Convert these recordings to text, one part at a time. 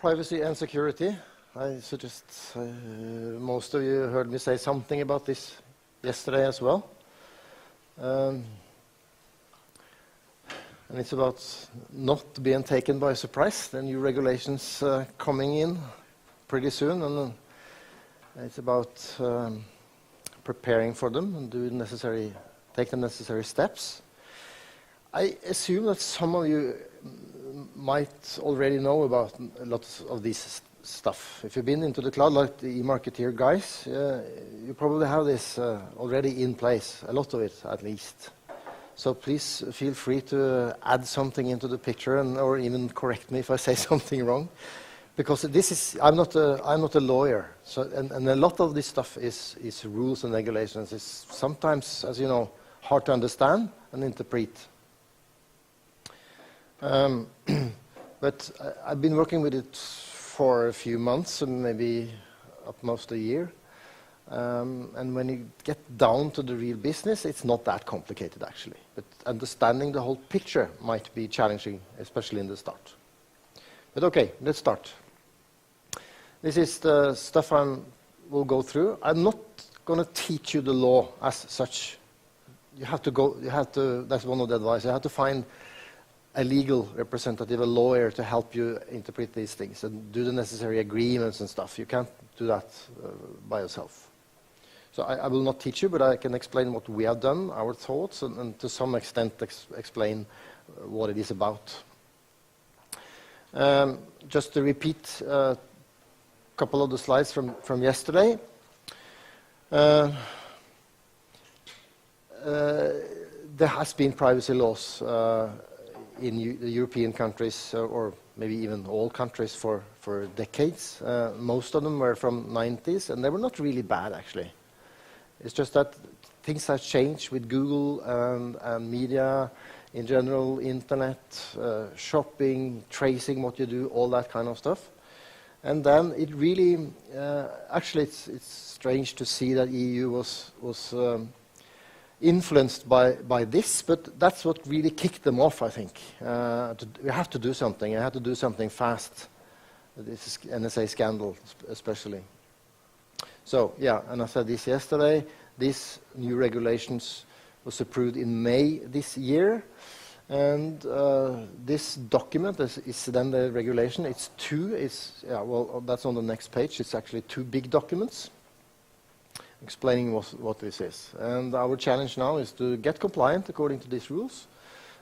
privacy and security. I suggest most of you heard me say something about this yesterday as well. And it's about not being taken by surprise. The new regulations coming in pretty soon, and it's about preparing for them and take the necessary steps. I assume that some of you might already know about a lot of this stuff. If you've been into the cloud like the eMarketer guys, you probably have this already in place, a lot of it at least. So please feel free to add something into the picture or even correct me if I say something wrong. Because I'm not a lawyer, so and a lot of this stuff is rules and regulations. It's sometimes, as you know, hard to understand and interpret. But I've been working with it for a few months and maybe at most a year. And when you get down to the real business, it's not that complicated actually. But understanding the whole picture might be challenging, especially in the start. But okay, let's start. This is the stuff we'll go through. I'm not going to teach you the law as such. That's one of the advice. You have to find a legal representative, a lawyer, to help you interpret these things and do the necessary agreements and stuff. You can't do that by yourself. So I will not teach you, but I can explain what we have done, our thoughts, and to some extent explain what it is about. Just to repeat a couple of the slides from yesterday. There has been privacy laws in the European countries, or maybe even all countries, for decades. Most of them were from 90s, and they were not really bad, actually. It's just that things have changed with Google and media in general, internet, shopping, tracing what you do, all that kind of stuff. And then it really, actually, it's strange to see that EU was influenced by this, but that's what really kicked them off, I think. We have to do something. I have to do something fast. This is NSA scandal, especially. So, yeah, and I said this yesterday. These new regulations was approved in May this year. And this document is then the regulation. It's that's on the next page. It's actually two big documents explaining what this is. And our challenge now is to get compliant according to these rules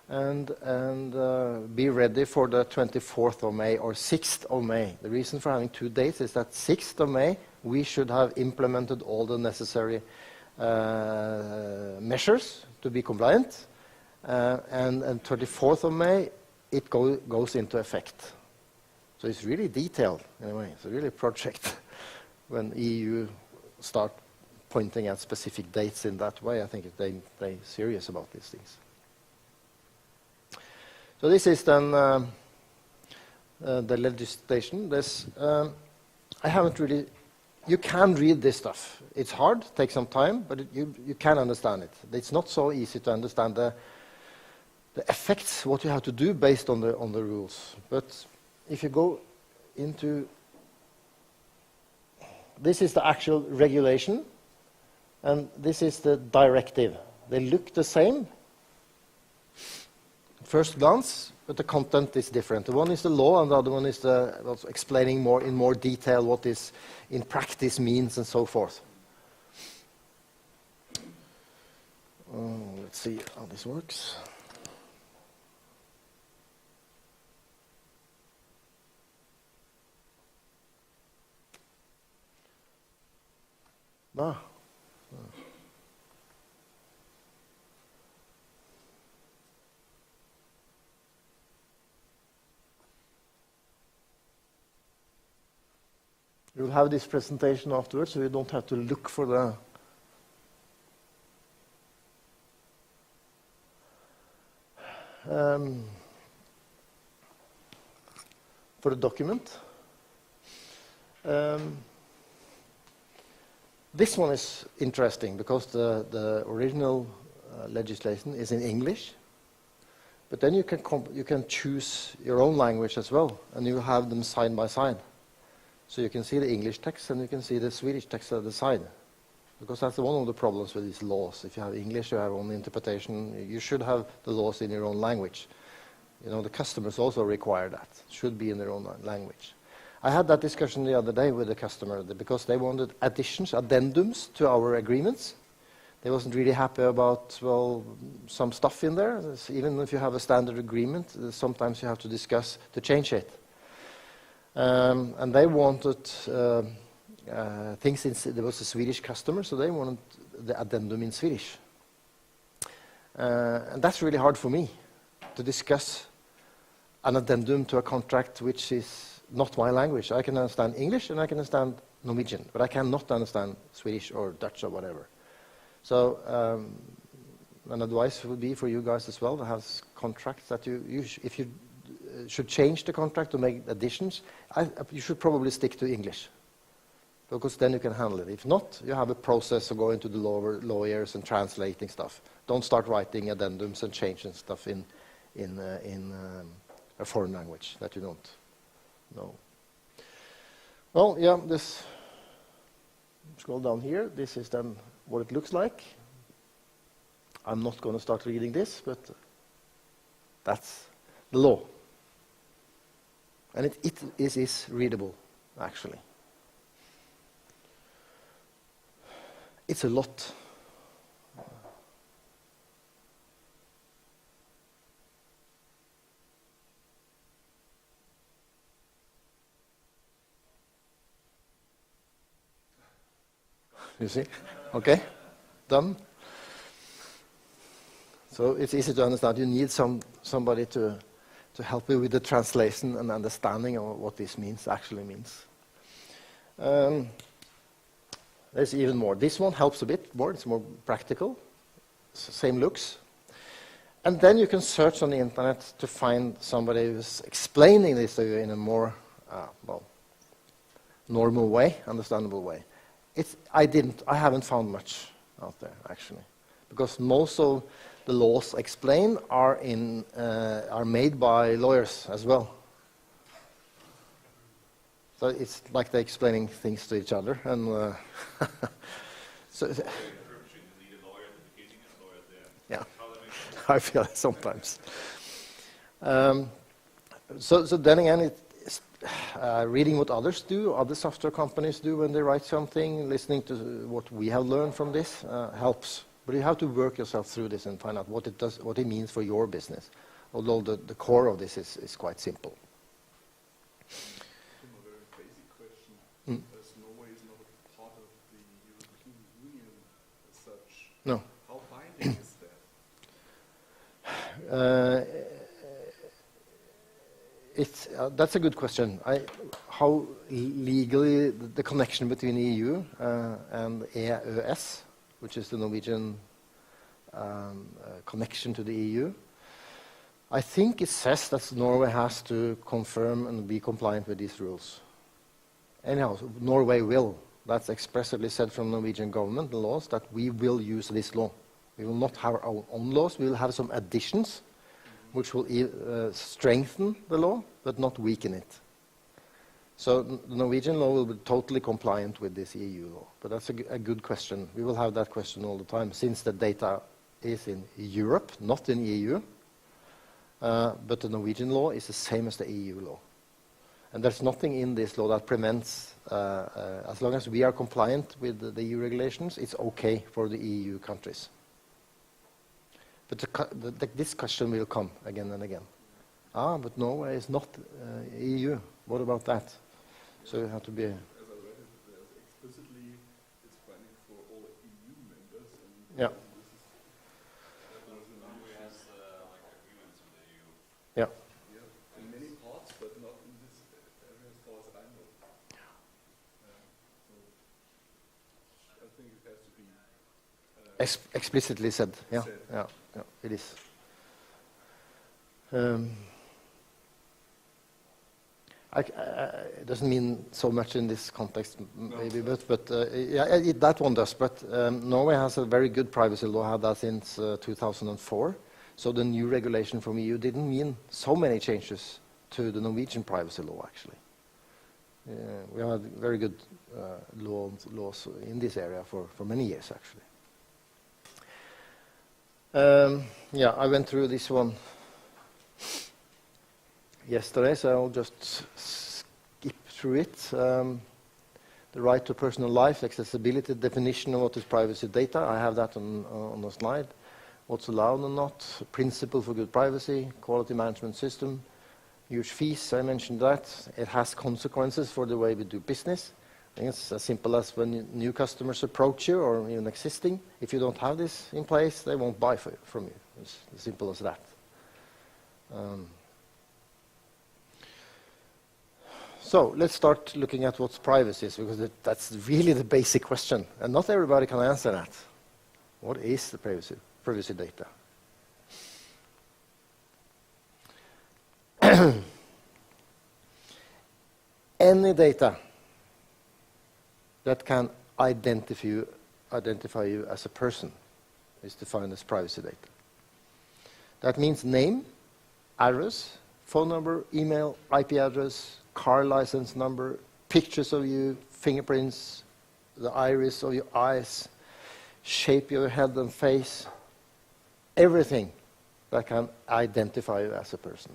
and be ready for the 24th of May or 6th of May. The reason for having 2 dates is that 6th of May we should have implemented all the necessary measures to be compliant. And 24th of May, it goes into effect. So it's really detailed, in a way. It's a really project when EU start pointing at specific dates in that way. I think they're serious about these things. So this is then the legislation. I haven't really... You can read this stuff. It's hard, takes some time, but you can understand it. It's not so easy to understand the effects, what you have to do based on the rules. But if you go into... This is the actual regulation, and this is the directive. They look the same, first glance, but the content is different. The one is the law, and the other one is explaining in more detail what this in practice means and so forth. Let's see how this works. You'll have this presentation afterwards, so you don't have to look for the document. This one is interesting because the original legislation is in English, But then you can choose your own language as well, and you have them side by side. So you can see the English text and you can see the Swedish text at the side. Because that's one of the problems with these laws. If you have English, you have only interpretation. You should have the laws in your own language. You know, the customers also require that. It should be in their own language. I had that discussion the other day with the customer because they wanted additions, addendums to our agreements. They wasn't really happy about, well, some stuff in there. Even if you have a standard agreement, sometimes you have to discuss to change it. And they wanted things in, there was a Swedish customer, so they wanted the addendum in Swedish. And that's really hard for me to discuss an addendum to a contract which is not my language. I can understand English and I can understand Norwegian, but I cannot understand Swedish or Dutch or whatever. So an advice would be for you guys as well to have contracts that if you should change the contract to make additions, you should probably stick to English, because then you can handle it. If not, you have a process of going to the lawyers and translating stuff. Don't start writing addendums and changing stuff in a foreign language that you don't know. Well, yeah, this, scroll down here. This is then what it looks like. I'm not going to start reading this, but that's the law. And it is readable, actually. It's a lot. You see? Okay, done. So it's easy to understand. You need somebody to help you with the translation and understanding of what this actually means. There's even more. This one helps a bit more. It's more practical. Same looks. And then you can search on the internet to find somebody who's explaining this to you in a more normal way, understandable way. I haven't found much out there, actually, because most of the laws explained are made by lawyers as well. So it's like they're explaining things to each other, and yeah, I feel it sometimes. So then again, reading what others do, other software companies do when they write something, listening to what we have learned from this helps. But you have to work yourself through this and find out what it does, what it means for your business. Although the core of this is quite simple. A very basic question, as Norway is not a part of the European Union as such. No. How binding is that? That's a good question. How legally the connection between the EU and EØS, which is the Norwegian connection to the EU, I think it says that Norway has to confirm and be compliant with these rules. Anyhow, Norway will. That's expressly said from Norwegian government, the laws, that we will use this law. We will not have our own laws. We will have some additions which will strengthen the law, but not weaken it. So the Norwegian law will be totally compliant with this EU law. But that's a good question. We will have that question all the time, since the data is in Europe, not in EU. But the Norwegian law is the same as the EU law. And there's nothing in this law that prevents, as long as we are compliant with the EU regulations, it's okay for the EU countries. But this question will come again and again. But Norway is not EU. What about that? So you have to be... As I read it, explicitly it's binding for all EU members. And Yeah. Norway has agreements with the EU. Yeah. Yeah, in many parts, but not in this area as far as I know. So I think it has to be... Explicitly said. Yeah. Said. Yeah, it is. It doesn't mean so much in this context, maybe, but that one does. But Norway has a very good privacy law, had that since 2004. So the new regulation from EU didn't mean so many changes to the Norwegian privacy law, actually. We had very good laws in this area for many years, actually. Yeah, I went through this one yesterday, so I'll just skip through it. The right to personal life, accessibility, definition of what is privacy data. I have that on the slide. What's allowed or not, principle for good privacy, quality management system, huge fees, I mentioned that. It has consequences for the way we do business. I think it's as simple as when new customers approach you, or even existing, if you don't have this in place, they won't buy from you. It's as simple as that. So let's start looking at what's privacy is, because that's really the basic question, and not everybody can answer that. What is the privacy data? Any data that can identify you as a person is defined as privacy data. That means name, address, phone number, email, IP address, car license number, pictures of you, fingerprints, the iris of your eyes, shape of your head and face, everything that can identify you as a person.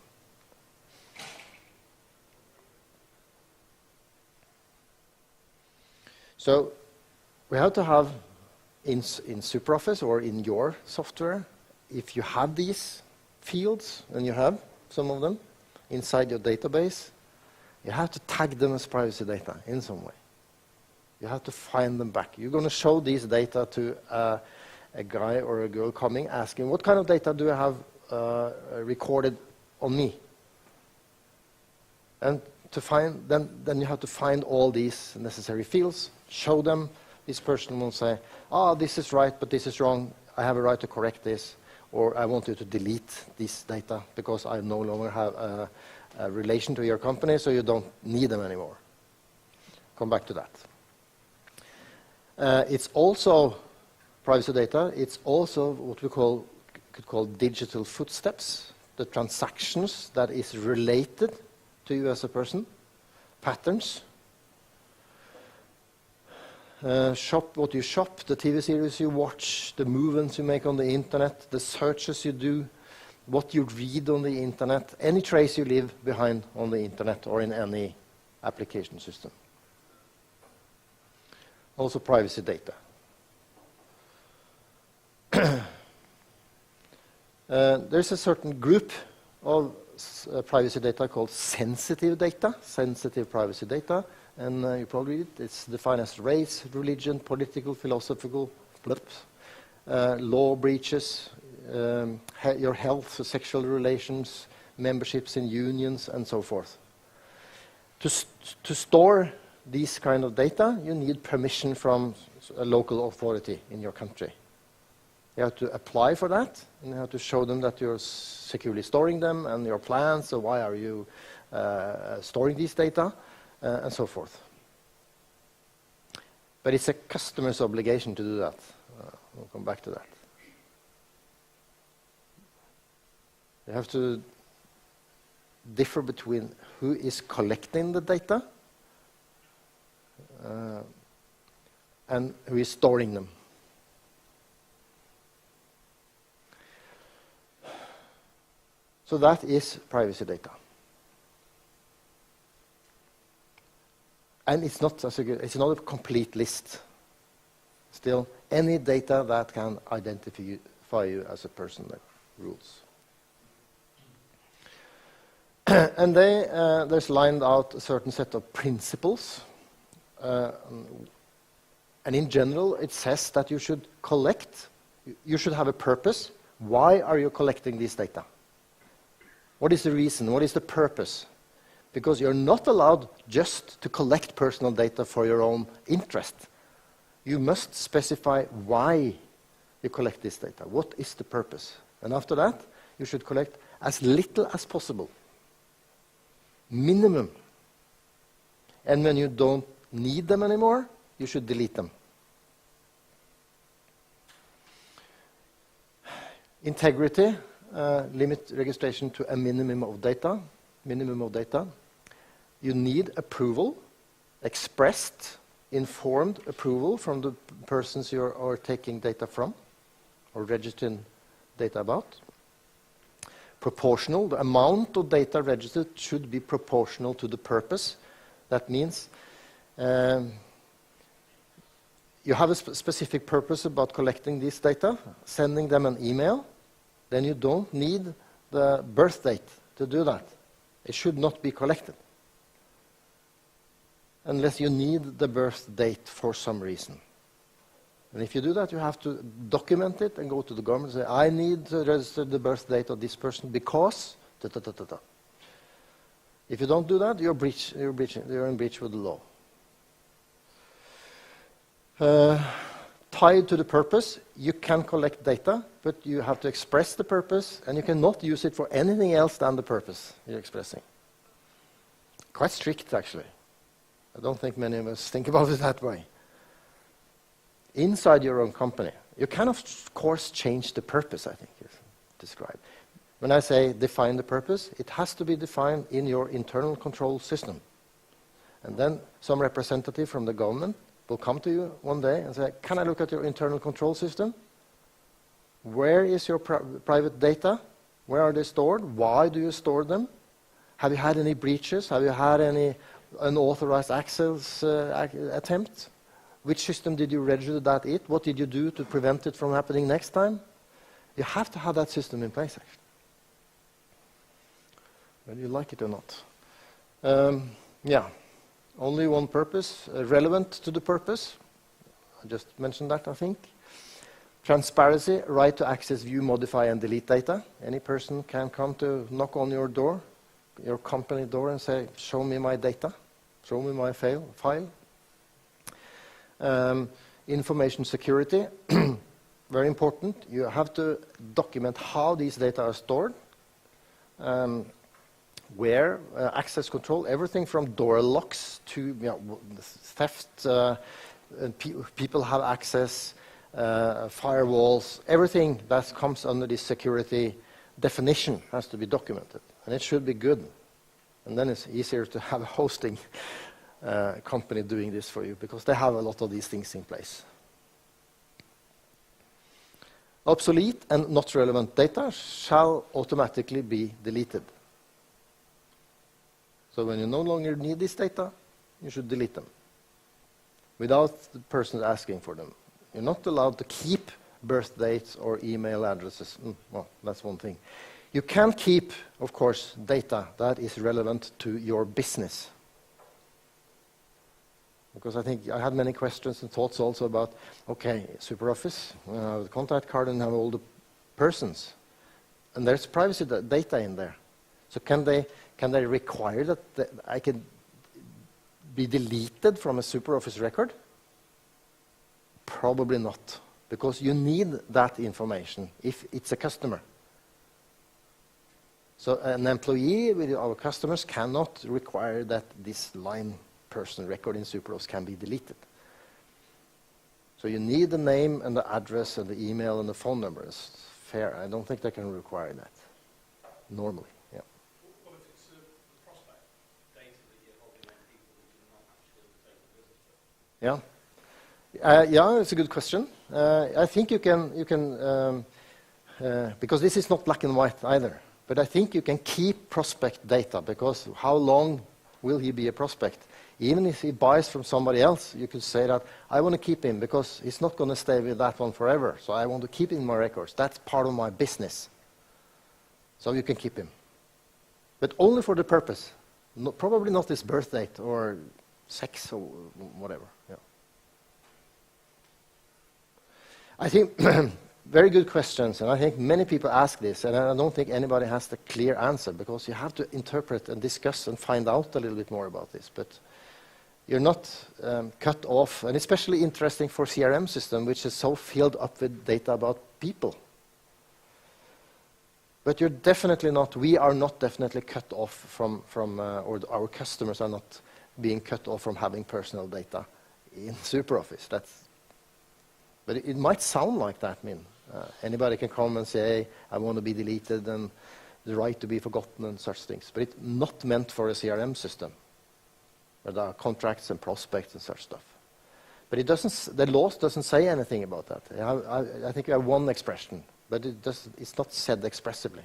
So we have to have in SuperOffice or in your software, if you have these fields, and you have some of them inside your database, you have to tag them as privacy data in some way. You have to find them back. You're going to show these data to a guy or a girl coming asking, what kind of data do you have recorded on me? And to find then you have to find all these necessary fields, show them. This person will say, this is right, but this is wrong. I have a right to correct this, or I want you to delete this data because I no longer have a relation to your company, so you don't need them anymore. Come back to that. It's also privacy data. It's also what we could call digital footsteps, the transactions that is related to you as a person, patterns. Shop what you shop, the TV series you watch, the movements you make on the internet, the searches you do, what you read on the internet, any trace you leave behind on the internet or in any application system. Also privacy data. There's a certain group of privacy data called sensitive data, sensitive privacy data, and you probably read it. It's defined as race, religion, political, philosophical, law breaches, your health, sexual relations, memberships in unions, and so forth. To store these kind of data, you need permission from a local authority in your country. You have to apply for that, and you have to show them that you're securely storing them and your plans, so why are you storing these data, and so forth. But it's a customer's obligation to do that. We'll come back to that. You have to differ between who is collecting the data and who is storing them. So that is privacy data. And it's not a complete list. Still, any data that can identify you as a person, that rules. And there's lined out a certain set of principles. And in general, it says that you should collect, you should have a purpose. Why are you collecting this data? What is the reason? What is the purpose? Because you're not allowed just to collect personal data for your own interest. You must specify why you collect this data. What is the purpose? And after that, you should collect as little as possible. Minimum. And when you don't need them anymore, you should delete them. Integrity limit registration to a minimum of data. You need approval, expressed, informed approval from the persons you are taking data from or registering data about. Proportional, the amount of data registered should be proportional to the purpose. That means you have a specific purpose about collecting this data, sending them an email, then you don't need the birth date to do that. It should not be collected unless you need the birth date for some reason. And if you do that, you have to document it and go to the government and say, I need to register the birth date of this person because... If you don't do that, you're in breach with the law. Tied to the purpose, you can collect data, but you have to express the purpose, and you cannot use it for anything else than the purpose you're expressing. Quite strict, actually. I don't think many of us think about it that way. Inside your own company, you can, of course, change the purpose, I think is described. When I say define the purpose, it has to be defined in your internal control system. And then some representative from the government will come to you one day and say, can I look at your internal control system? Where is your private data? Where are they stored? Why do you store them? Have you had any breaches? Have you had any unauthorized access attempts? Which system did you register that in? What did you do to prevent it from happening next time? You have to have that system in place, actually. Whether you like it or not. Yeah, only one purpose, relevant to the purpose. I just mentioned that, I think. Transparency, right to access, view, modify, and delete data. Any person can come to knock on your door, your company door, and say, show me my data, show me my file. Information security, very important. You have to document how these data are stored, where, access control, everything from door locks to theft, people have access, firewalls, everything that comes under this security definition has to be documented. And it should be good. And then it's easier to have a hosting company doing this for you because they have a lot of these things in place. Obsolete and not relevant data shall automatically be deleted. So when you no longer need this data, you should delete them without the person asking for them. You're not allowed to keep birth dates or email addresses. Well, that's one thing. You can keep, of course, data that is relevant to your business. Because I think I had many questions and thoughts also about, okay, SuperOffice, the contact card and have all the persons. And there's privacy data in there. So can they require that I can be deleted from a SuperOffice record? Probably not, because you need that information if it's a customer. So an employee with our customers cannot require that this line person record in SuperOffice can be deleted. So you need the name and the address and the email and the phone number. It's fair. I don't think they can require that normally. Yeah. What if it's the prospect data that you're holding on people that you're not actually taking business from? Yeah, it's a good question. I think you can because this is not black and white either. But I think you can keep prospect data because how long will he be a prospect? Even if he buys from somebody else, you could say that I want to keep him because he's not going to stay with that one forever. So I want to keep him in my records. That's part of my business. So you can keep him. But only for the purpose. Probably not his birth date or sex or whatever. Yeah. I think very good questions, and I think many people ask this, and I don't think anybody has the clear answer because you have to interpret and discuss and find out a little bit more about this. But you're not cut off, and especially interesting for CRM system, which is so filled up with data about people. But you're definitely not, we are not definitely cut off from or our customers are not being cut off from having personal data in SuperOffice. But it might sound like that, Anybody can come and say, I want to be deleted and the right to be forgotten and such things. But it's not meant for a CRM system, where there are contracts and prospects and such stuff. But it doesn't, the law doesn't say anything about that. I think we have one expression, but it's not said explicitly.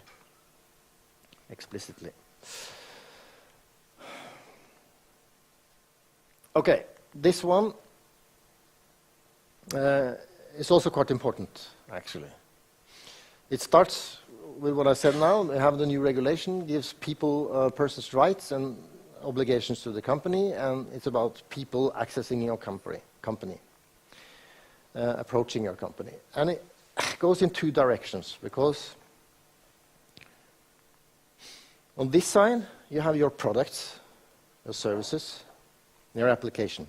Okay, this one is also quite important, actually. It starts with what I said now. They have the new regulation, gives people persons' rights and obligations to the company, and it's about people accessing your company, approaching your company. And it goes in two directions, because on this side, you have your products, your services, your application.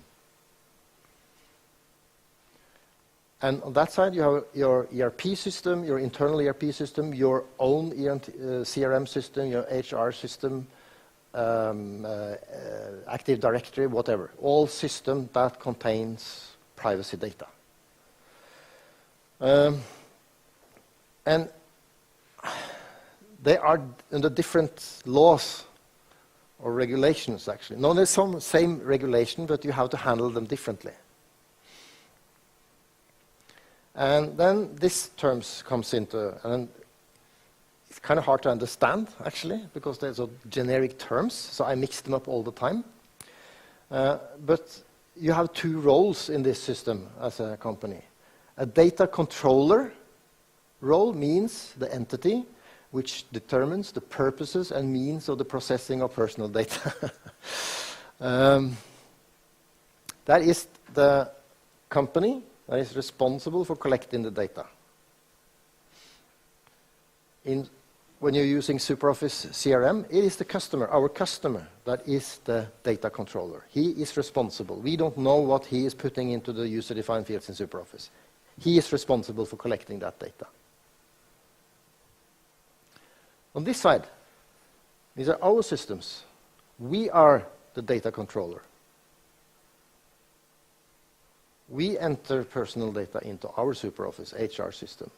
And on that side, you have your ERP system, your internal ERP system, your own CRM system, your HR system, Active Directory, whatever. All system that contains privacy data. And they are under different laws or regulations, actually. No, there's some same regulation, but you have to handle them differently. And then this terms comes into, and it's kind of hard to understand, actually, because there's a generic terms, so I mix them up all the time. But you have two roles in this system as a company. A data controller role means the entity which determines the purposes and means of the processing of personal data. That is the company that is responsible for collecting the data. When you're using SuperOffice CRM, it is the customer, our customer, that is the data controller. He is responsible. We don't know what he is putting into the user-defined fields in SuperOffice. He is responsible for collecting that data. On this side, these are our systems. We are the data controller. We enter personal data into our SuperOffice HR system,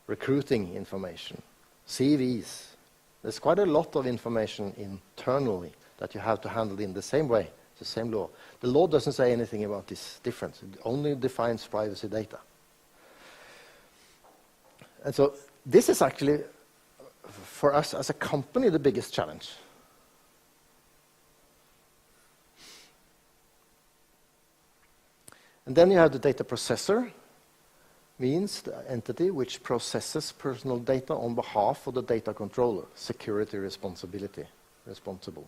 recruiting information, CVs. There's quite a lot of information internally that you have to handle in the same way, the same law. The law doesn't say anything about this difference. It only defines privacy data. And so this is actually, for us as a company, the biggest challenge. And then you have the data processor, means the entity which processes personal data on behalf of the data controller, security responsible.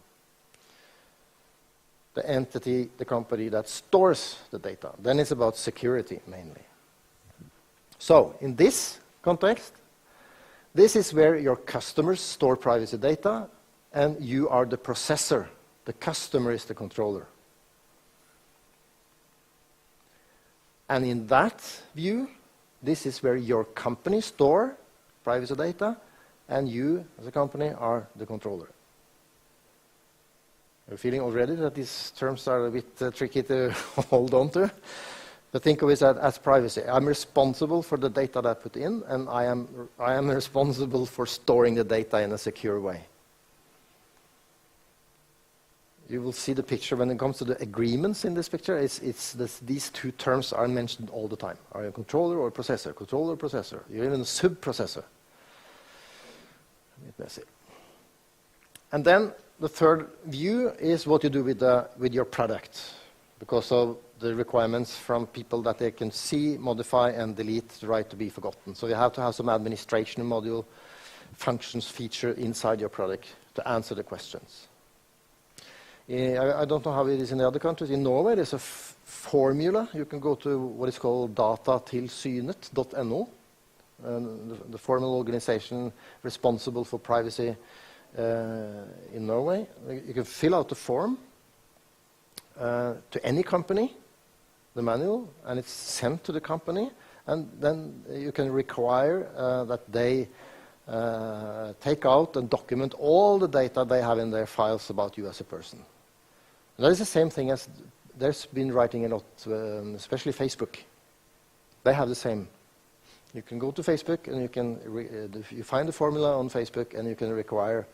The entity, the company that stores the data. Then it's about security mainly. So in this context, this is where your customers store privacy data and you are the processor. The customer is the controller. And in that view, this is where your company store privacy data and you as a company are the controller. You're feeling already that these terms are a bit tricky to hold on to. But think of it as privacy. I'm responsible for the data that I put in, and I am responsible for storing the data in a secure way. You will see the picture when it comes to the agreements in this picture. These two terms are mentioned all the time. Are you a controller or a processor? Controller or processor? You're even a sub-processor. A bit messy. And then the third view is what you do with your product, because of the requirements from people that they can see, modify, and delete the right to be forgotten. So you have to have some administration module, functions, feature inside your product to answer the questions. I don't know how it is in the other countries. In Norway, there's a formula. You can go to what is called datatilsynet.no, the formal organization responsible for privacy in Norway. You can fill out the form to any company, the manual, and it's sent to the company, and then you can require that they take out and document all the data they have in their files about you as a person. And that is the same thing as there's been writing a lot, especially Facebook. They have the same You can go to Facebook and you can you find the formula on Facebook and you can require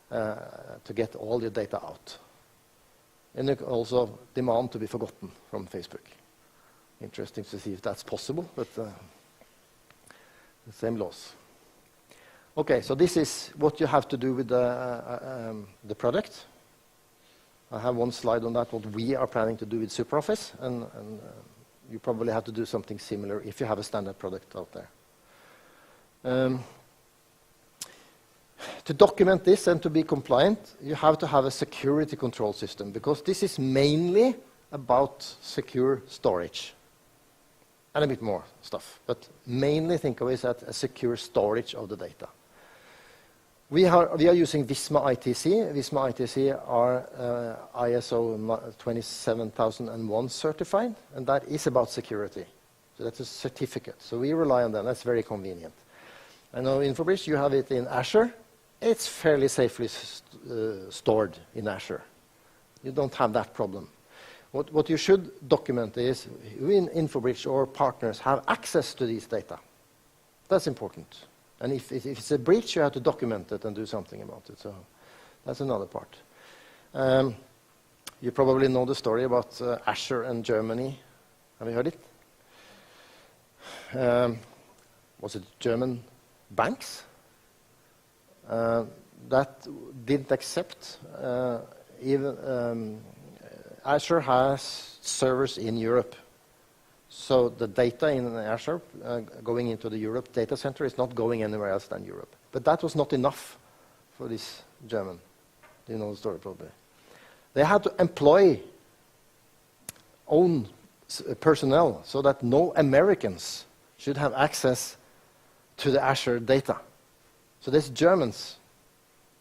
to get all your data out. And you can also demand to be forgotten from Facebook. Interesting to see if that's possible, but the same laws. Okay, so this is what you have to do with the product. I have one slide on that, what we are planning to do with SuperOffice, and you probably have to do something similar if you have a standard product out there. To document this and to be compliant, you have to have a security control system, because this is mainly about secure storage. And a bit more stuff, but mainly think of it as a secure storage of the data. We are using Visma ITC. Visma ITC are ISO 27001 certified, and that is about security. So that's a certificate. So we rely on them. That's very convenient. I know InfoBridge, you have it in Azure. It's fairly safely stored in Azure. You don't have that problem. What you should document is when InfoBridge or partners have access to these data. That's important. And if it's a breach, you have to document it and do something about it. So that's another part. You probably know the story about Azure and Germany. Have you heard it? Was it German banks that didn't accept even Azure has servers in Europe. So the data in Azure going into the Europe data center is not going anywhere else than Europe. But that was not enough for this German. You know the story probably. They had to employ own personnel so that no Americans should have access to the Azure data. So there's Germans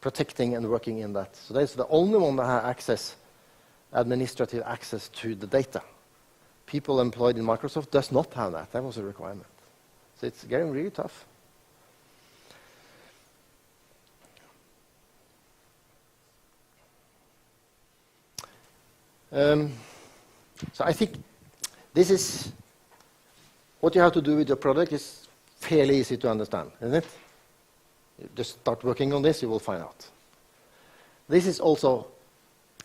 protecting and working in that. So that's the only one that has access, administrative access to the data. People employed in Microsoft does not have that. That was a requirement. So it's getting really tough. So I think this is what you have to do with your product is fairly easy to understand, isn't it? You just start working on this, you will find out. This is also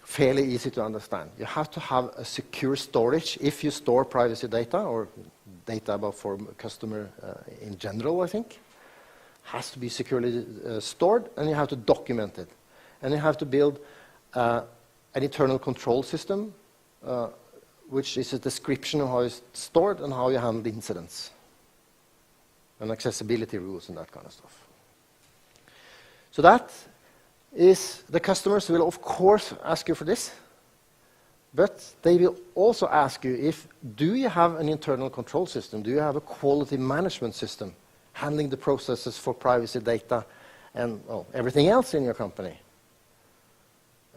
fairly easy to understand. You have to have a secure storage if you store privacy data or data about for customer in general, I think. Has to be securely stored, and you have to document it. And you have to build an internal control system, which is a description of how it's stored and how you handle the incidents. And accessibility rules and that kind of stuff. So that is, the customers will of course ask you for this, but they will also ask you if, do you have an internal control system? Do you have a quality management system handling the processes for privacy data and everything else in your company?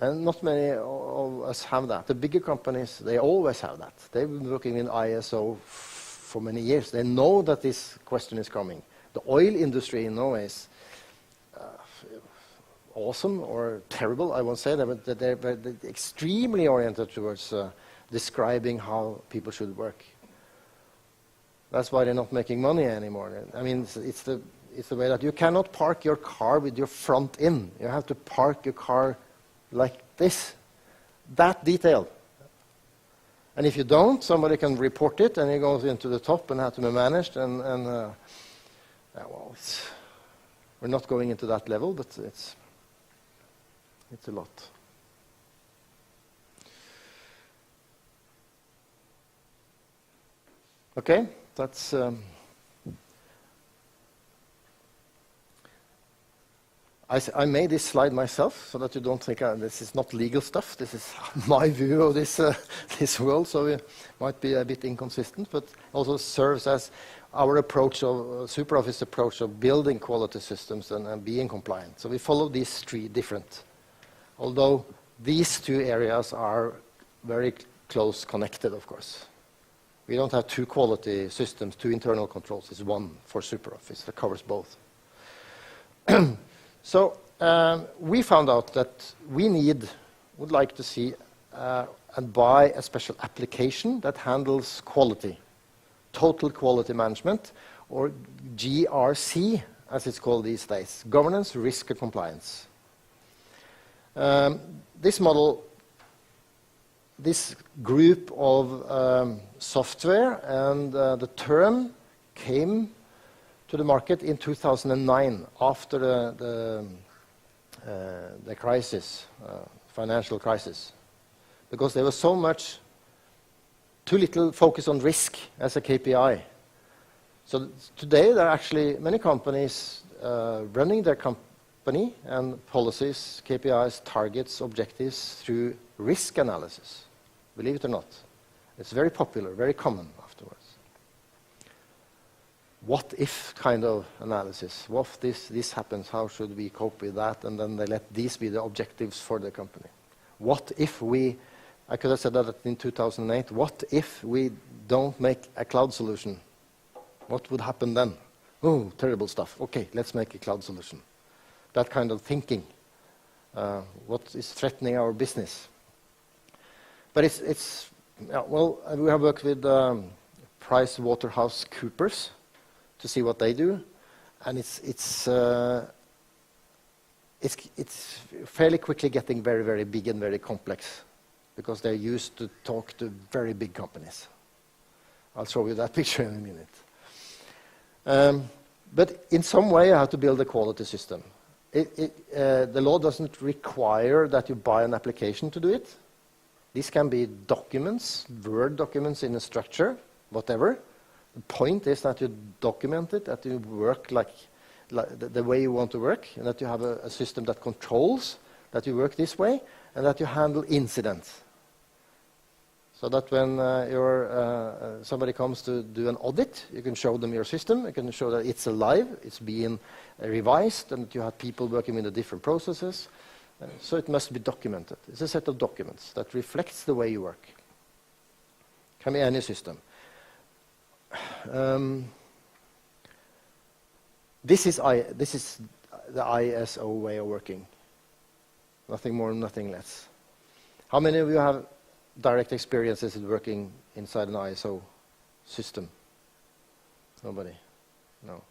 And not many of us have that. The bigger companies, they always have that. They've been working in ISO for many years. They know that this question is coming. The oil industry in Norway is awesome or terrible, I won't say that, but they're extremely oriented towards describing how people should work. That's why they're not making money anymore. I mean, it's the way that you cannot park your car with your front in. You have to park your car like this, that detailed. And if you don't, somebody can report it, and it goes into the top and has to be managed. Well, we're not going into that level, but it's a lot. Okay, that's. I made this slide myself so that you don't think this is not legal stuff. This is my view of this this world, so it might be a bit inconsistent, but also serves as our approach of SuperOffice approach of building quality systems and being compliant. So we follow these three different, although these two areas are very close connected, of course. We don't have two quality systems, two internal controls. It's one for SuperOffice that covers both. So we found out that we would like to see and buy a special application that handles quality, total quality management or GRC, as it's called these days, governance, risk, and compliance. This model, this group of software and the term came to the market in 2009 after the crisis, financial crisis, because there was too little focus on risk as a KPI. So today there are actually many companies running their company and policies, KPIs, targets, objectives through risk analysis. Believe it or not. It's very popular, very common afterwards. What if kind of analysis? What if this happens? How should we cope with that? And then they let these be the objectives for the company. What if I could have said that in 2008, what if we don't make a cloud solution? What would happen then? Oh, terrible stuff. Okay, let's make a cloud solution. That kind of thinking. What is threatening our business? But we have worked with PricewaterhouseCoopers to see what they do, and it's fairly quickly getting very, very big and very complex, because they're used to talk to very big companies. I'll show you that picture in a minute. But in some way, you have to build a quality system. The law doesn't require that you buy an application to do it. These can be documents, Word documents in a structure, whatever. The point is that you document it, that you work like the way you want to work, and that you have a system that controls that you work this way, and that you handle incidents. So that when somebody comes to do an audit, you can show them your system, you can show that it's alive, it's being revised, and that you have people working in the different processes. So it must be documented. It's a set of documents that reflects the way you work. Can be any system. This is the ISO way of working. Nothing more, nothing less. How many of you have direct experiences in working inside an ISO system? Nobody? No.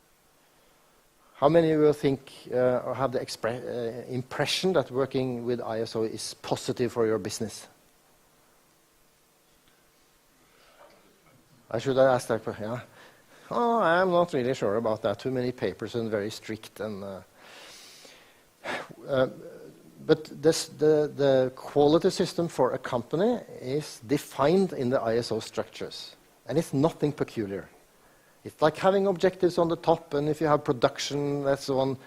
How many of you think or have the impression that working with ISO is positive for your business? I should have asked that question. Yeah. Oh, I'm not really sure about that. Too many papers and very strict. But the quality system for a company is defined in the ISO structures, and it's nothing peculiar. It's like having objectives on the top, and if you have production, that's one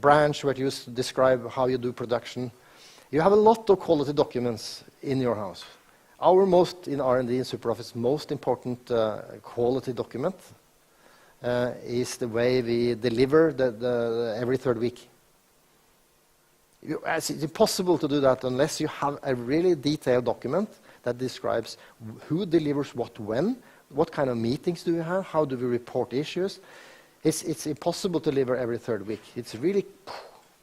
branch where you describe how you do production. You have a lot of quality documents in your house. Our in R&D in SuperOffice, most important quality document is the way we deliver every third week. It's impossible to do that unless you have a really detailed document that describes who delivers what when, what kind of meetings do you have, how do we report issues. It's impossible to deliver every third week. It's really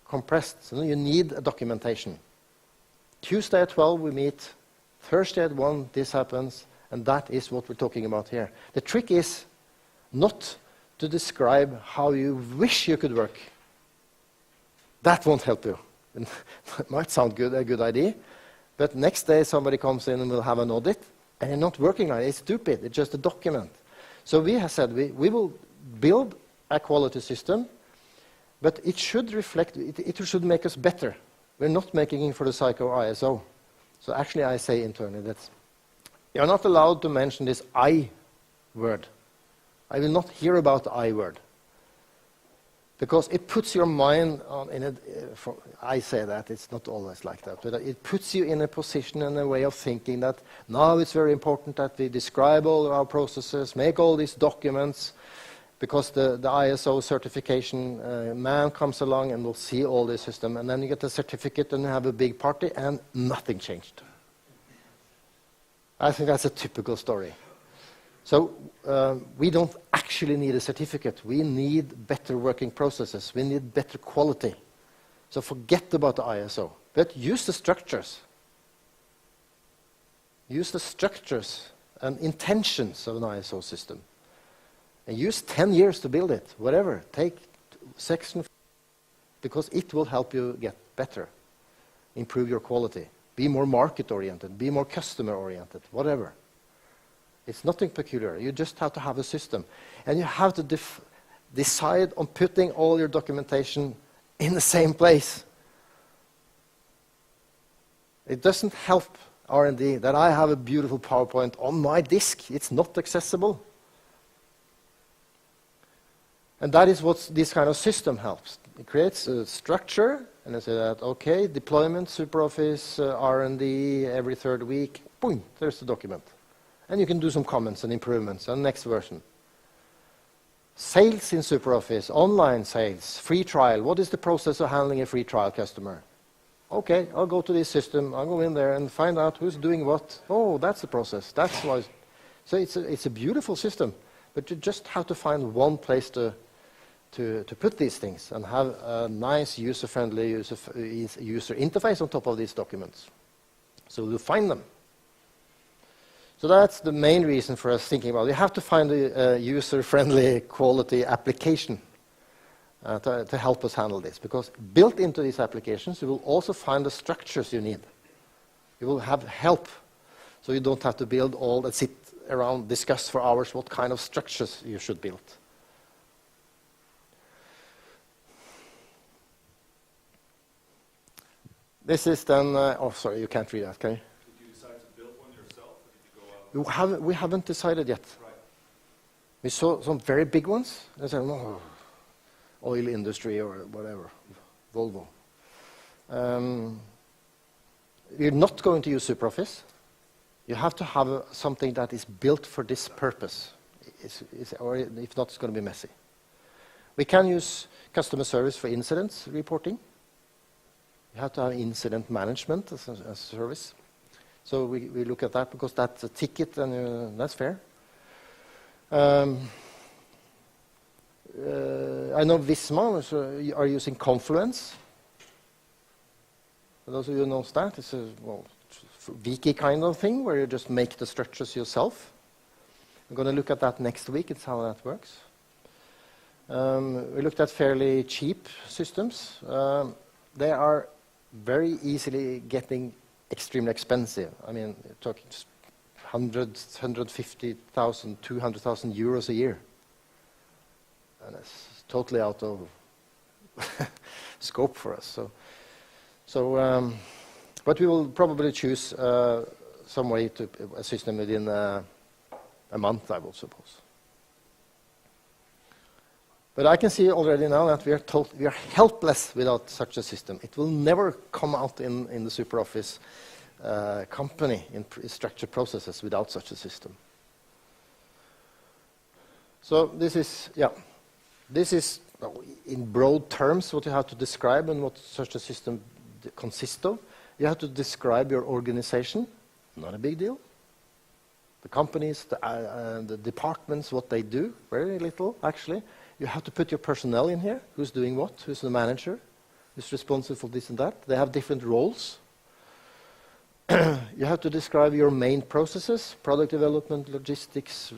compressed, so you need a documentation. Tuesday at 12 we meet, Thursday at 1 this happens, and that is what we're talking about here. The trick is not to describe how you wish you could work. That won't help you. It might sound a good idea, but next day somebody comes in and will have an audit, and you're not working on it. It's stupid. It's just a document. So we have said we will build a quality system, but it should reflect, it should make us better. We're not making it for the sake of ISO. So actually I say internally that you're not allowed to mention this I word. I will not hear about the I word. Because it puts your mind I say that, it's not always like that, but it puts you in a position and a way of thinking that now it's very important that we describe all our processes, make all these documents, because the ISO certification man comes along and will see all this system, and then you get the certificate and you have a big party and nothing changed. I think that's a typical story. So we don't actually need a certificate. We need better working processes. We need better quality. So forget about the ISO, but use the structures. Use the structures and intentions of an ISO system. And use 10 years to build it, whatever. Take section, because it will help you get better, improve your quality, be more market-oriented, be more customer-oriented, whatever. It's nothing peculiar. You just have to have a system. And you have to decide on putting all your documentation in the same place. It doesn't help R&D that I have a beautiful PowerPoint on my disk. It's not accessible. And that is what this kind of system helps. It creates a structure, and I say that, okay, deployment, SuperOffice, R&D, every third week, boom, there's the document. And you can do some comments and improvements on the next version. Sales in SuperOffice, online sales, free trial. What is the process of handling a free trial customer? Okay, I'll go to this system, I'll go in there and find out who's doing what. Oh, that's the process, that's why. So it's a beautiful system, but you just have to find one place to put these things and have a nice user-friendly user interface on top of these documents. So we'll find them. So that's the main reason for us thinking about it. You have to find a user-friendly quality application to help us handle this. Because built into these applications, you will also find the structures you need. You will have help. So you don't have to build all that, sit around, discuss for hours what kind of structures you should build. This is then, oh sorry, you can't read that, can you? Did you decide to build one yourself, or did you go out? We haven't decided yet. Right. We saw some very big ones. I said, oh, oil industry or whatever, Volvo. We're not going to use SuperOffice. You have to have something that is built for this purpose. Or if not, it's going to be messy. We can use customer service for incidents reporting. You have to have incident management as a service. So we look at that because that's a ticket and that's fair. I know Visma are using Confluence. For those of you who know that, it's a wiki kind of thing where you just make the structures yourself. I'm going to look at that next week. It's how that works. We looked at fairly cheap systems. They are very easily getting extremely expensive. I mean, you're talking 150,000, 200,000 euros a year. And it's totally out of scope for us. But we will probably choose some way to a system within a month, I will suppose. But I can see already now that we are helpless without such a system. It will never come out in the SuperOffice company in structured processes without such a system. So this is in broad terms what you have to describe and what such a system consists of. You have to describe your organization. Not a big deal. The companies, the departments, what they do. Very little, actually. You have to put your personnel in here. Who's doing what? Who's the manager? Who's responsible for this and that? They have different roles. You have to describe your main processes, product development, logistics,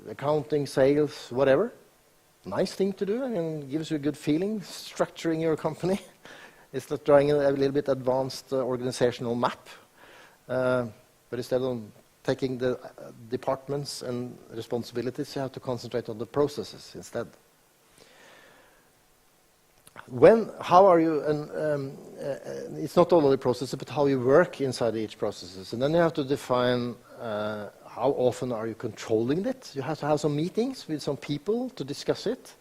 accounting, sales, whatever. Nice thing to do. I mean, it gives you a good feeling, structuring your company. It's like drawing a little bit advanced organizational map. But instead of taking the departments and responsibilities, you have to concentrate on the processes instead. How are you, it's not only the processes, but how you work inside each processes. And then you have to define how often are you controlling it. You have to have some meetings with some people to discuss it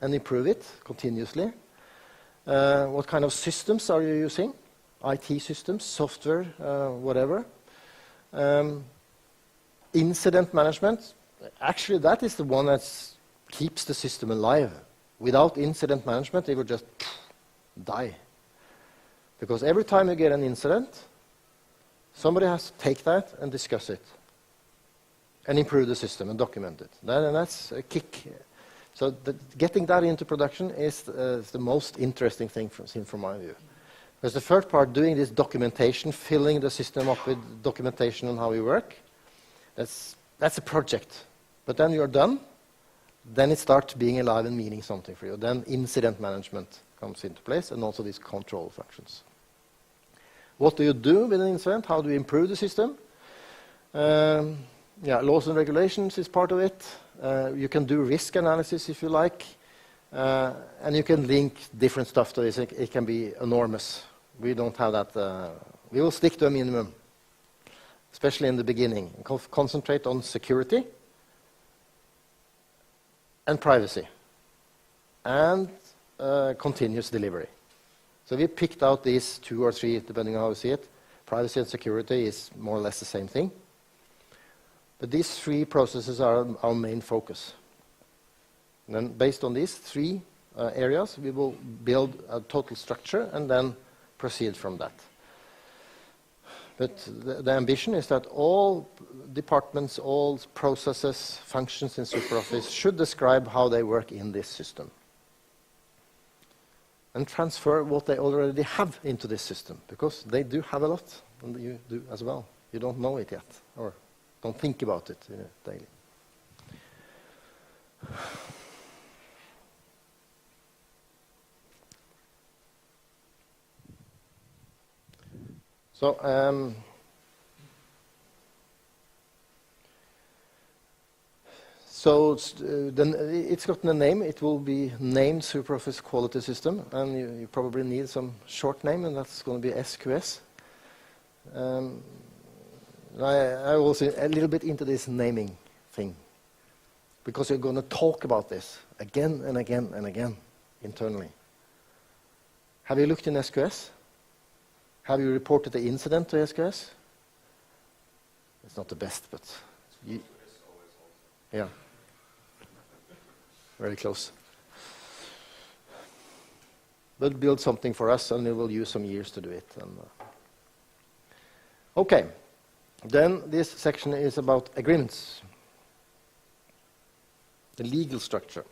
and improve it continuously. What kind of systems are you using? IT systems, software, whatever. Incident management, actually that is the one that keeps the system alive. Without incident management, it would just die. Because every time you get an incident, somebody has to take that and discuss it. And improve the system and document it. And that's a kick. So getting that into production is the most interesting thing from my view. Because the first part, doing this documentation, filling the system up with documentation on how we work, that's a project. But then you're done, then it starts being alive and meaning something for you. Then incident management comes into place, and also these control functions. What do you do with an incident? How do you improve the system? Laws and regulations is part of it. You can do risk analysis if you like, and you can link different stuff to this. It can be enormous. We don't have that. We will stick to a minimum, especially in the beginning. Concentrate on security and privacy and continuous delivery. So we picked out these 2 or 3, depending on how you see it. Privacy and security is more or less the same thing. But these 3 processes are our main focus. And then based on these 3 areas, we will build a total structure and then proceed from that. But the ambition is that all departments, all processes, functions in SuperOffice should describe how they work in this system. And transfer what they already have into this system, because they do have a lot, and you do as well. You don't know it yet, or don't think about it daily. So, then it's gotten a name. It will be named SuperOffice Quality System, and you probably need some short name, and that's going to be SQS. I was a little bit into this naming thing, because you're going to talk about this again and again and again internally. Have you looked in SQS? Have you reported the incident to SQS? It's not the best, but yeah, very close. But build something for us, and we will use some years to do it. And, okay, then this section is about agreements, the legal structure.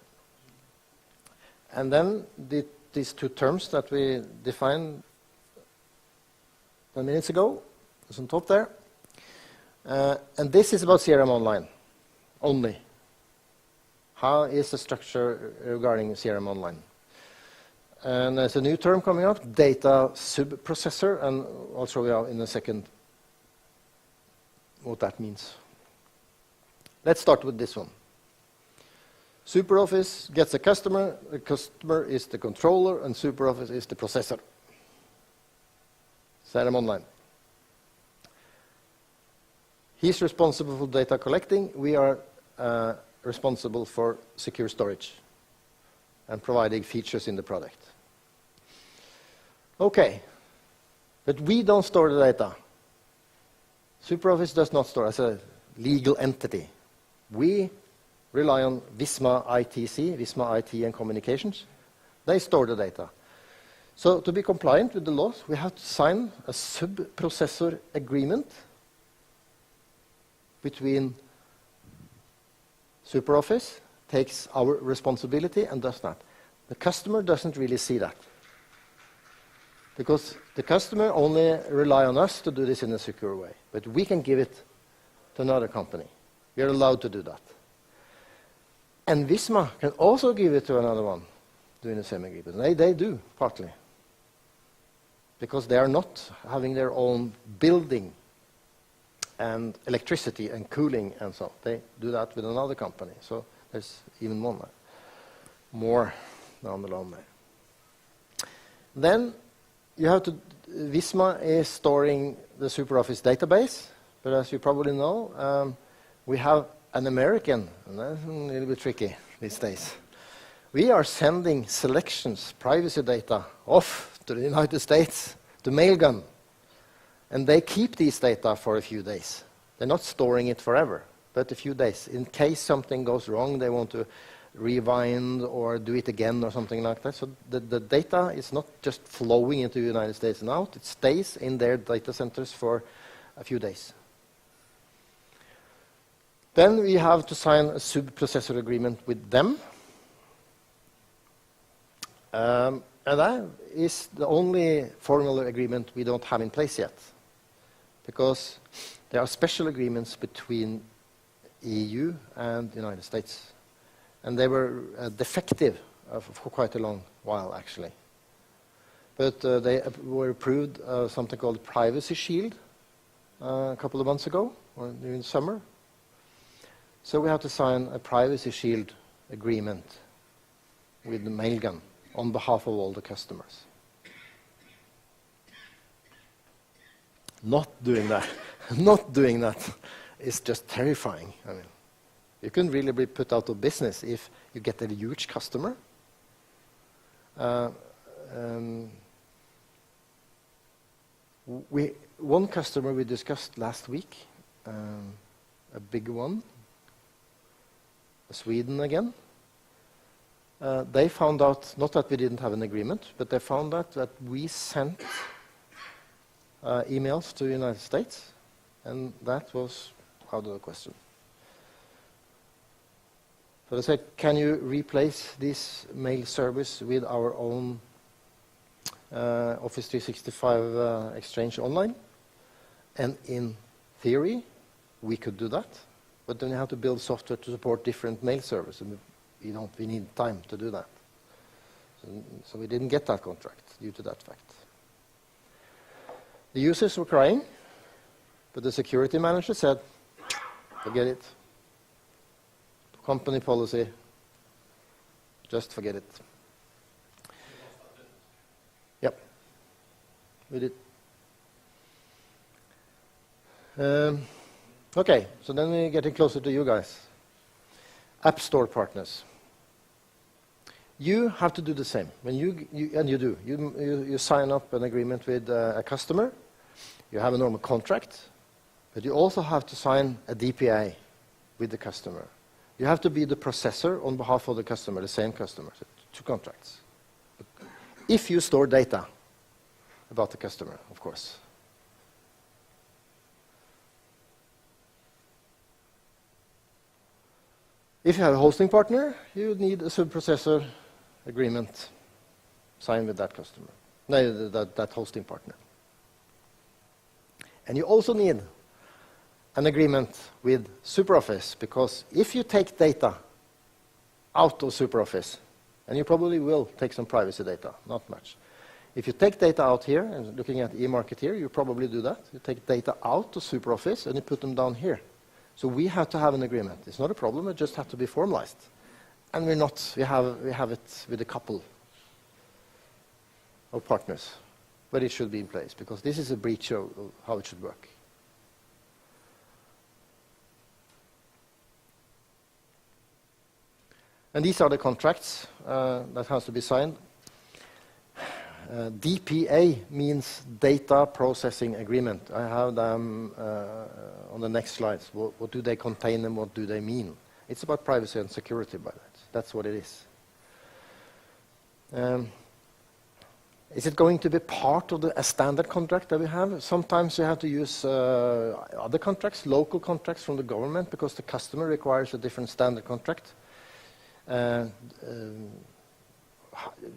And then these 2 terms that we defined 10 minutes ago, it's on top there. And this is about CRM Online only. How is the structure regarding CRM Online? And there's a new term coming up, data sub-processor, and I'll show you in a second what that means. Let's start with this one. SuperOffice gets a customer, the customer is the controller, and SuperOffice is the processor. CRM Online. He's responsible for data collecting. We are responsible for secure storage and providing features in the product. Okay, but we don't store the data. SuperOffice does not store as a legal entity. We rely on Visma ITC, Visma IT and Communications. They store the data. So to be compliant with the laws, we have to sign a sub-processor agreement between SuperOffice, takes our responsibility and does that. The customer doesn't really see that, because the customer only rely on us to do this in a secure way. But we can give it to another company. We are allowed to do that. And Visma can also give it to another one doing the same agreement. They do, partly. Because they are not having their own building and electricity and cooling and so. They do that with another company. So there's even more down the line there. Then you have to, Visma is storing the SuperOffice database, but as you probably know, we have an American, and that's a little bit tricky these days. We are sending selections, privacy data, off to the United States, to Mailgun, and they keep these data for a few days. They're not storing it forever, but a few days. In case something goes wrong, they want to rewind or do it again or something like that. So the data is not just flowing into the United States and out. It stays in their data centers for a few days. Then we have to sign a sub-processor agreement with them. And that is the only formal agreement we don't have in place yet, because there are special agreements between EU and the United States. and they were defective for quite a long while, actually. But they were approved something called Privacy Shield a couple of months ago, or during the summer. So we have to sign a Privacy Shield agreement with the Mailgun on behalf of all the customers. Not doing that, not doing that is just terrifying. I mean, you can really be put out of business if you get a huge customer. One customer we discussed last week, a big one, Sweden again. They found out, not that we didn't have an agreement, but they found out that we sent emails to the United States, and that was out of the question. So they said, can you replace this mail service with our own Office 365 Exchange Online? And in theory, we could do that, but then you have to build software to support different mail servers, and we need time to do that. So we didn't get that contract due to that fact. The users were crying, but the security manager said, forget it. Company policy, just forget it. Yep, we did. Okay, so then we're getting closer to you guys. App Store partners. You have to do the same. When you sign up an agreement with a customer, you have a normal contract, but you also have to sign a DPA with the customer. You have to be the processor on behalf of the customer, the same customer, so 2 contracts. If you store data about the customer, of course. If you have a hosting partner, you need a sub-processor agreement signed with that customer, no, that hosting partner. And you also need an agreement with SuperOffice, because if you take data out of SuperOffice, and you probably will take some privacy data, not much. If you take data out here, and looking at eMarket here, you probably do that. You take data out of SuperOffice and you put them down here. So we have to have an agreement. It's not a problem, it just has to be formalized. And we have it with a couple of partners, but it should be in place, because this is a breach of how it should work. And these are the contracts that has to be signed. DPA means Data Processing Agreement. I have them on the next slides. What do they contain and what do they mean? It's about privacy and security by that. That's what it is. Is it going to be part of a standard contract that we have? Sometimes you have to use other contracts, local contracts from the government, because the customer requires a different standard contract.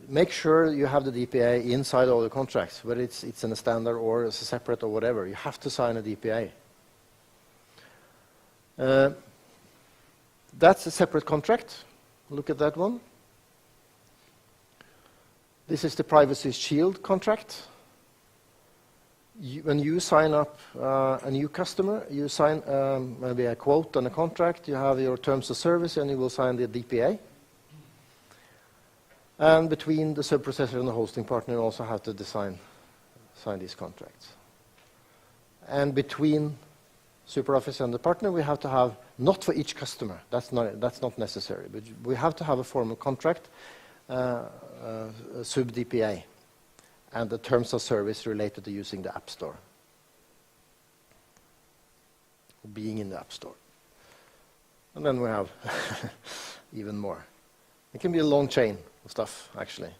Make sure you have the DPA inside all the contracts, whether it's in a standard or it's a separate or whatever. You have to sign a DPA. That's a separate contract. Look at that one. This is the Privacy Shield contract. When you sign up a new customer, you sign maybe a quote and a contract, you have your terms of service, and you will sign the DPA. And between the sub-processor and the hosting partner, you also have to sign these contracts. And between SuperOffice and the partner, we have to have, not for each customer, that's not necessary, but we have to have a formal contract, sub-DPA, and the terms of service related to using the App Store, being in the App Store. And then we have even more. It can be a long chain of stuff, actually.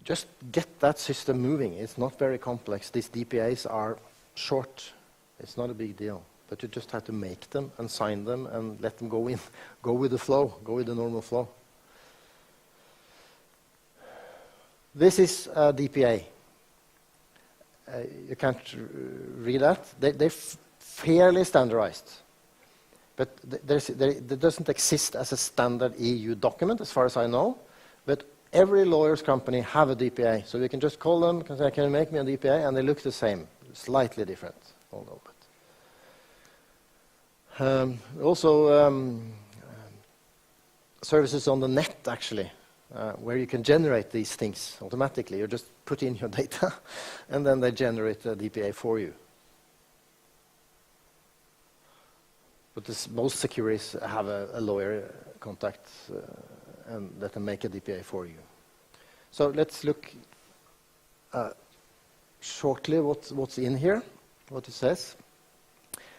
Just get that system moving. It's not very complex. These DPAs are short. It's not a big deal. But you just have to make them and sign them and let them go in. Go with the flow. Go with the normal flow. This is a DPA. you can't read that. They're fairly standardized. But there doesn't exist as a standard EU document, as far as I know. But every lawyer's company have a DPA. So we can just call them, can say, can you make me a DPA? And they look the same, slightly different, although. Also, services on the net, actually, where you can generate these things automatically. You just put in your data, and then they generate a DPA for you. But most securities have a lawyer contact and that can make a DPA for you. So let's look shortly what's in here, what it says.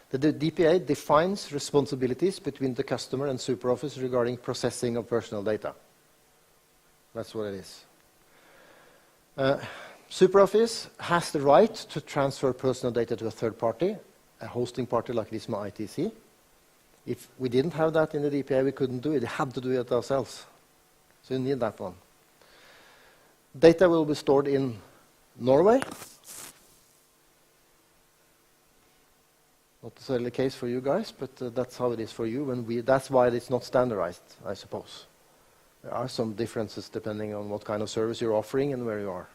The DPA defines responsibilities between the customer and SuperOffice regarding processing of personal data. That's what it is. SuperOffice has the right to transfer personal data to a third party, a hosting party like Visma ITC. If we didn't have that in the DPA, we couldn't do it. We had to do it ourselves. So you need that one. Data will be stored in Norway. Not necessarily the case for you guys, but that's how it is for you. That's why it's not standardized, I suppose. There are some differences depending on what kind of service you're offering and where you are.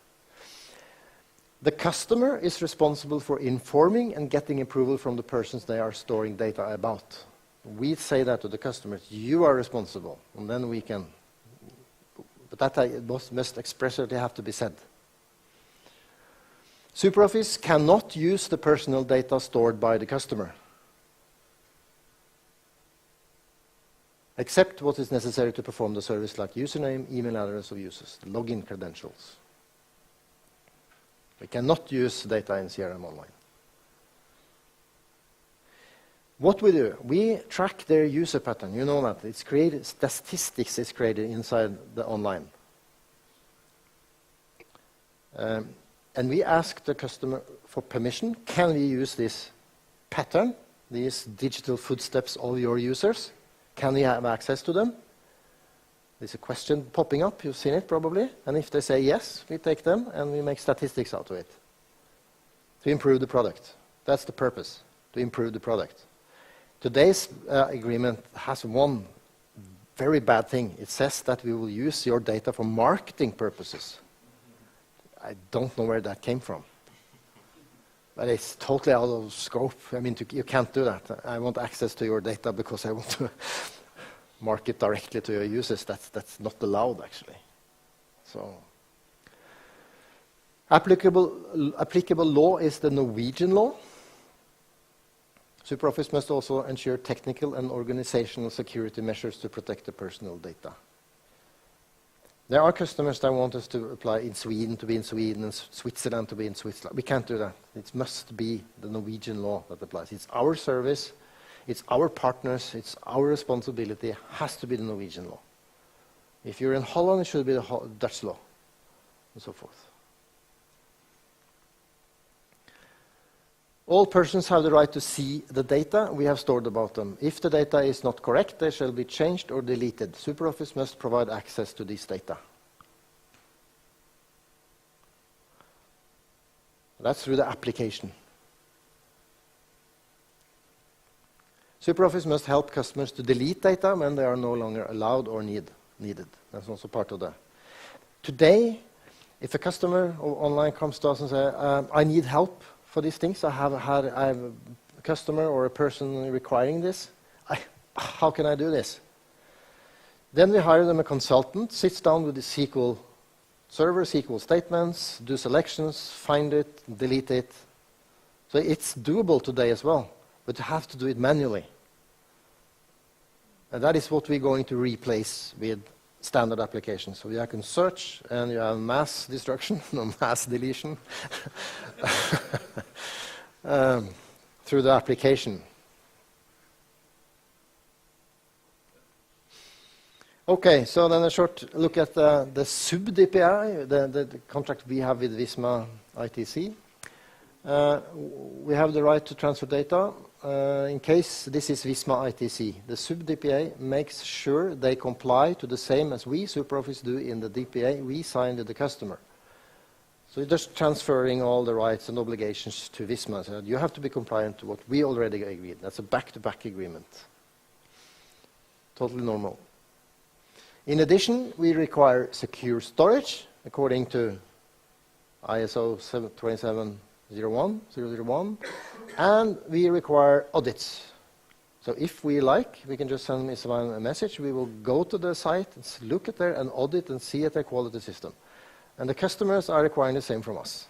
The customer is responsible for informing and getting approval from the persons they are storing data about. We say that to the customers, you are responsible, and then we can, but that must expressly have to be said. SuperOffice cannot use the personal data stored by the customer, except what is necessary to perform the service like username, email address of users, login credentials. We cannot use data in CRM Online. What we do, we track their user pattern. You know that. It's created, statistics is created inside the online. And we ask the customer for permission. Can we use this pattern, these digital footsteps of your users? Can we have access to them? There's a question popping up. You've seen it probably. And if they say yes, we take them and we make statistics out of it to improve the product. That's the purpose, to improve the product. Today's agreement has one very bad thing. It says that we will use your data for marketing purposes. I don't know where that came from. But it's totally out of scope. I mean, you can't do that. I want access to your data because I want to market directly to your users. That's not allowed, actually. So, applicable law is the Norwegian law. SuperOffice must also ensure technical and organizational security measures to protect the personal data. There are customers that want us to apply in Sweden to be in Sweden and Switzerland to be in Switzerland. We can't do that. It must be the Norwegian law that applies. It's our service, it's our partners, it's our responsibility. It has to be the Norwegian law. If you're in Holland, it should be the Dutch law, and so forth. All persons have the right to see the data we have stored about them. If the data is not correct, they shall be changed or deleted. SuperOffice must provide access to this data. That's through the application. SuperOffice must help customers to delete data when they are no longer allowed or needed. That's also part of that. Today, if a customer online comes to us and says, I need help for these things, I have a customer or a person requiring this. How can I do this? Then we hire them a consultant, sits down with the SQL server, SQL statements, do selections, find it, delete it. So it's doable today as well, but you have to do it manually. And that is what we're going to replace with standard applications. So you can search and you have mass destruction, no mass deletion through the application. Okay, so then a short look at the sub-DPI, the contract we have with Visma ITC. We have the right to transfer data. In case this is Visma ITC, the sub-DPA makes sure they comply to the same as we, SuperOffice, do in the DPA we signed with the customer. So you're just transferring all the rights and obligations to Visma. So you have to be compliant to what we already agreed. That's a back-to-back agreement. Totally normal. In addition, we require secure storage according to ISO 27001, and we require audits. So if we like, we can just send Isabel a message. We will go to the site and look at their and audit and see at their quality system. And the customers are requiring the same from us.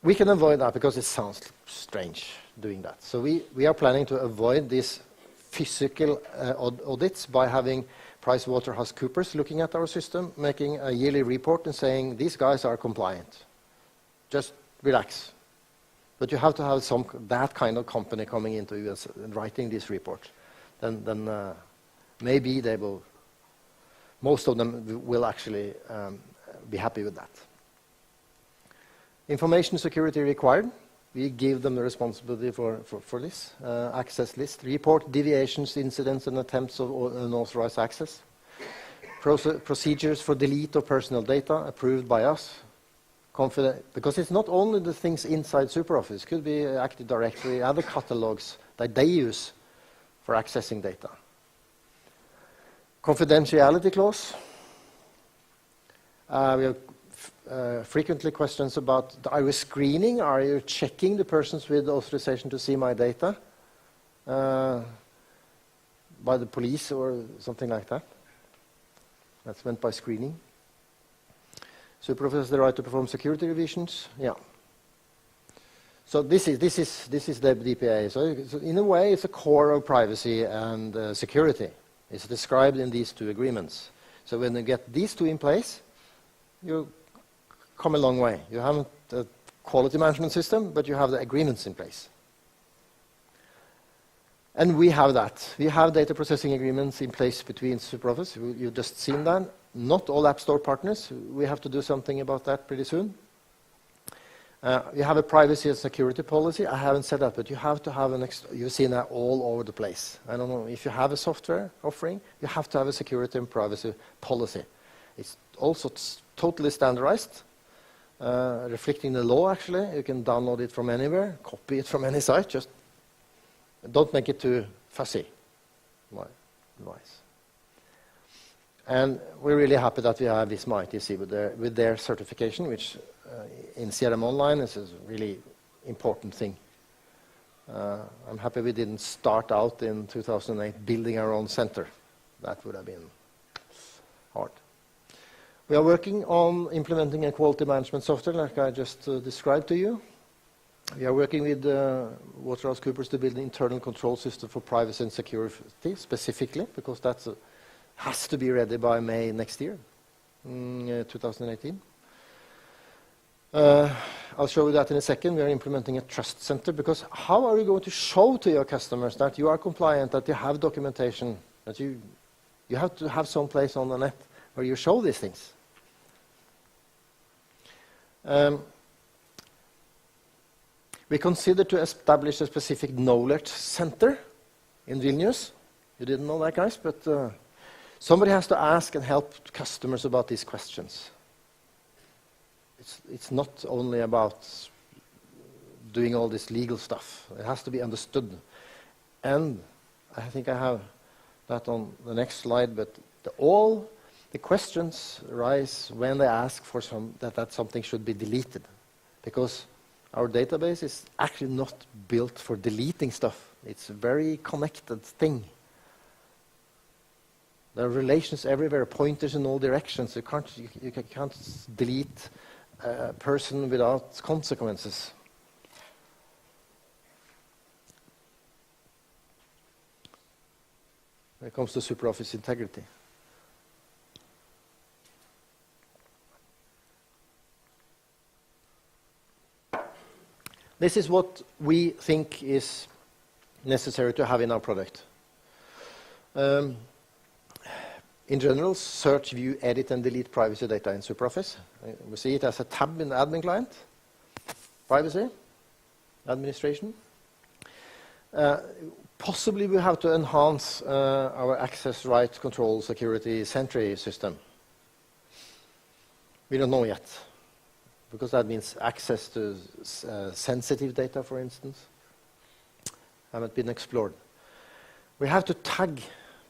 We can avoid that because it sounds strange doing that. So we are planning to avoid these physical audits by having PricewaterhouseCoopers looking at our system, making a yearly report and saying, these guys are compliant. Just relax. But you have to have that kind of company coming into US and writing this report. Then maybe they will, most of them will actually be happy with that. Information security required. We give them the responsibility for this. Access list. Report deviations, incidents, and attempts of unauthorized access. Procedures for delete of personal data approved by us. Because it's not only the things inside SuperOffice. It could be Active Directory, other catalogs that they use for accessing data. Confidentiality clause. We have frequently questions about, are you screening? Are you checking the persons with authorization to see my data by the police or something like that? That's meant by screening. SuperOffice has the right to perform security revisions. Yeah. So this is the DPA. So in a way, it's a core of privacy and security. It's described in these two agreements. So when you get these two in place, you come a long way. You have a quality management system, but you have the agreements in place. And we have that. We have data processing agreements in place between SuperOffice. You've just seen that. Not all App Store partners. We have to do something about that pretty soon. We have a privacy and security policy. I haven't said that, but you have to have you've seen that all over the place. I don't know, if you have a software offering, you have to have a security and privacy policy. It's also totally standardized, reflecting the law, actually. You can download it from anywhere, copy it from any site, just don't make it too fussy. My advice. And we're really happy that we have this ITC with their certification, which in CRM Online is a really important thing. I'm happy we didn't start out in 2008 building our own center. That would have been hard. We are working on implementing a quality management software like I just described to you. We are working with PricewaterhouseCoopers to build an internal control system for privacy and security specifically, because that has to be ready by May next year, 2018. I'll show you that in a second. We are implementing a trust center, because how are you going to show to your customers that you are compliant, that you have documentation, that you have to have some place on the net where you show these things? We consider to establish a specific knowledge center in Vilnius. You didn't know that, guys, but somebody has to ask and help customers about these questions. It's not only about doing all this legal stuff. It has to be understood. And I think I have that on the next slide, but all the questions arise when they ask for that something should be deleted, because our database is actually not built for deleting stuff. It's a very connected thing. There are relations everywhere, pointers in all directions. You can't delete a person without consequences. When it comes to SuperOffice integrity. This is what we think is necessary to have in our product. In general, search, view, edit, and delete privacy data in SuperOffice. We see it as a tab in the admin client. Privacy, administration. Possibly we have to enhance our access right control security sentry system. We don't know yet, because that means access to sensitive data, for instance, haven't been explored. We have to tag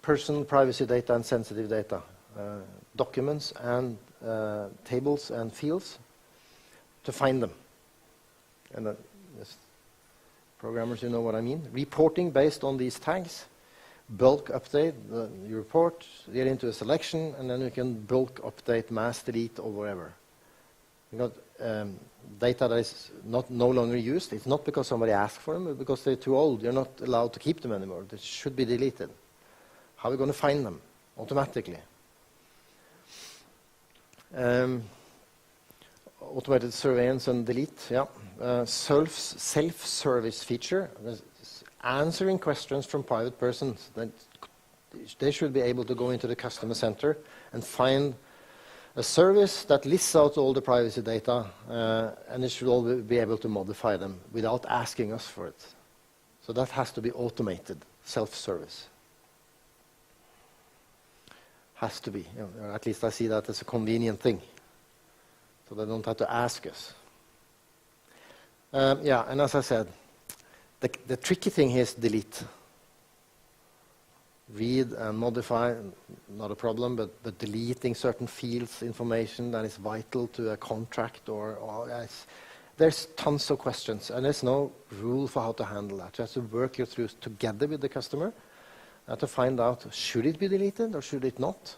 personal privacy data and sensitive data, documents and tables and fields, to find them. And yes, programmers, you know what I mean. Reporting based on these tags, bulk update, you report, get into a selection, and then you can bulk update, mass delete, or whatever. You got data that is no longer used. It's not because somebody asked for them, but because they're too old. You're not allowed to keep them anymore. They should be deleted. How are we going to find them automatically? Automated surveillance and delete, yeah. Self-service feature, answering questions from private persons. That they should be able to go into the customer center and find a service that lists out all the privacy data, and they should all be able to modify them without asking us for it. So that has to be automated, self-service. Has to be, or at least I see that as a convenient thing. So they don't have to ask us. Yeah, and as I said, the tricky thing here is delete. Read and modify, not a problem, but deleting certain fields, information that is vital to a contract, there's tons of questions, and there's no rule for how to handle that. You have to work you through together with the customer to find out, should it be deleted or should it not?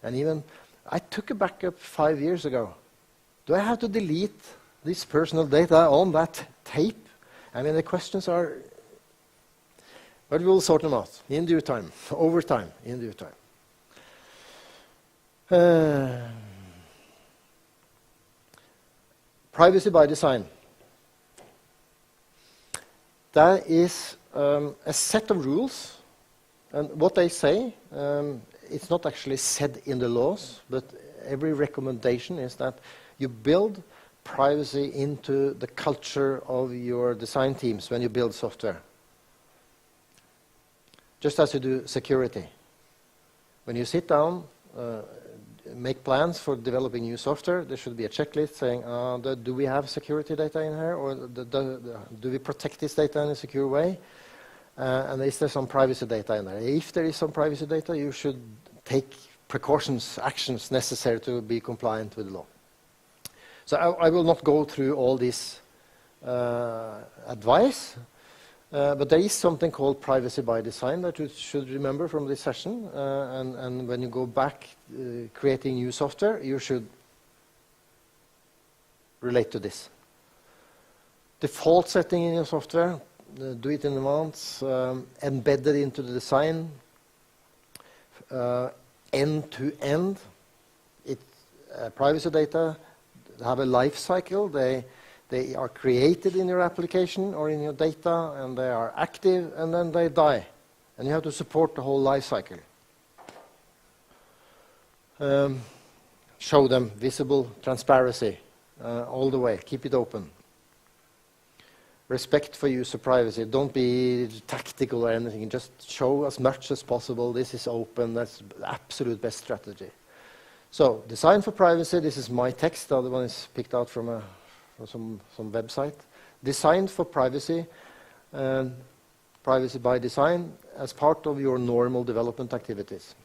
And even, I took a backup 5 years ago. Do I have to delete this personal data on that tape? I mean, the questions are, but we will sort them out in due time, over time, in due time. Privacy by design. That is a set of rules, and what they say, it's not actually said in the laws, but every recommendation is that you build privacy into the culture of your design teams when you build software. Just as you do security. When you sit down, make plans for developing new software, there should be a checklist saying, do we have security data in here, or do we protect this data in a secure way? And is there some privacy data in there? If there is some privacy data, you should take precautions, actions necessary to be compliant with the law. So I will not go through all this advice, but there is something called privacy by design that you should remember from this session. And when you go back creating new software, you should relate to this. Default setting in your software, do it in advance, embedded into the design, end-to-end. Privacy data have a life cycle. They are created in your application or in your data, and they are active, and then they die. And you have to support the whole life cycle. Show them visible transparency all the way. Keep it open. Respect for user privacy. Don't be tactical or anything. Just show as much as possible. This is open. That's the absolute best strategy. So, design for privacy. This is my text. The other one is picked out from some website. Designed for privacy. Privacy by design as part of your normal development activities.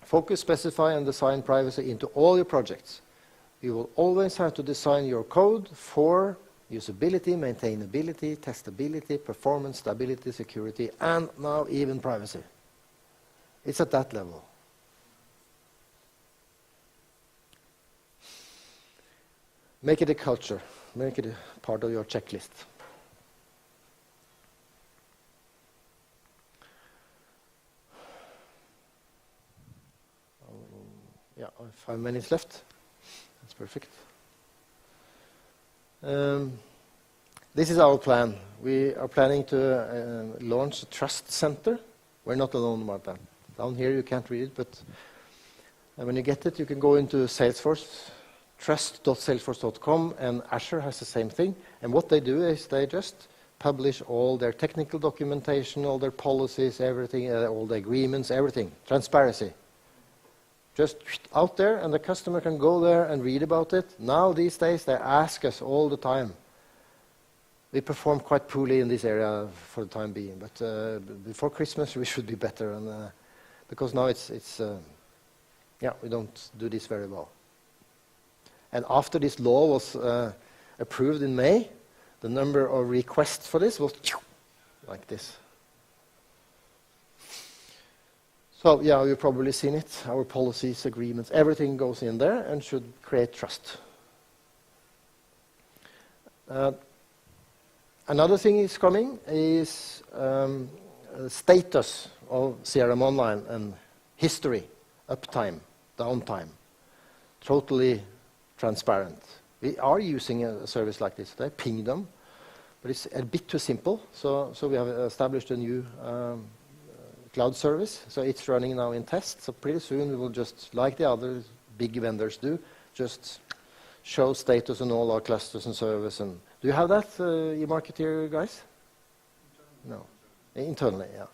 Focus, specify, and design privacy into all your projects. You will always have to design your code for usability, maintainability, testability, performance, stability, security, and now even privacy. It's at that level. Make it a culture. Make it a part of your checklist. Yeah, 5 minutes left. That's perfect. This is our plan. We are planning to launch a trust center. We're not alone about that. Down here you can't read it, but when you get it, you can go into Salesforce, trust.salesforce.com, and Azure has the same thing. And what they do is they just publish all their technical documentation, all their policies, everything, all the agreements, everything. Transparency. Just out there, and the customer can go there and read about it. Now, these days, they ask us all the time. We perform quite poorly in this area for the time being, but before Christmas we should be better, and because now we don't do this very well. And after this law was approved in May, the number of requests for this was like this. So, yeah, you've probably seen it. Our policies, agreements, everything goes in there and should create trust. Another thing is coming is status of CRM Online and history, uptime, downtime. Totally transparent. We are using a service like this today, ping them, but it's a bit too simple. So we have established a new cloud service. So it's running now in test. So pretty soon we will just, like the other big vendors do, just show status on all our clusters and servers. And do you have that, e-marketer guys? No. Internally, yeah.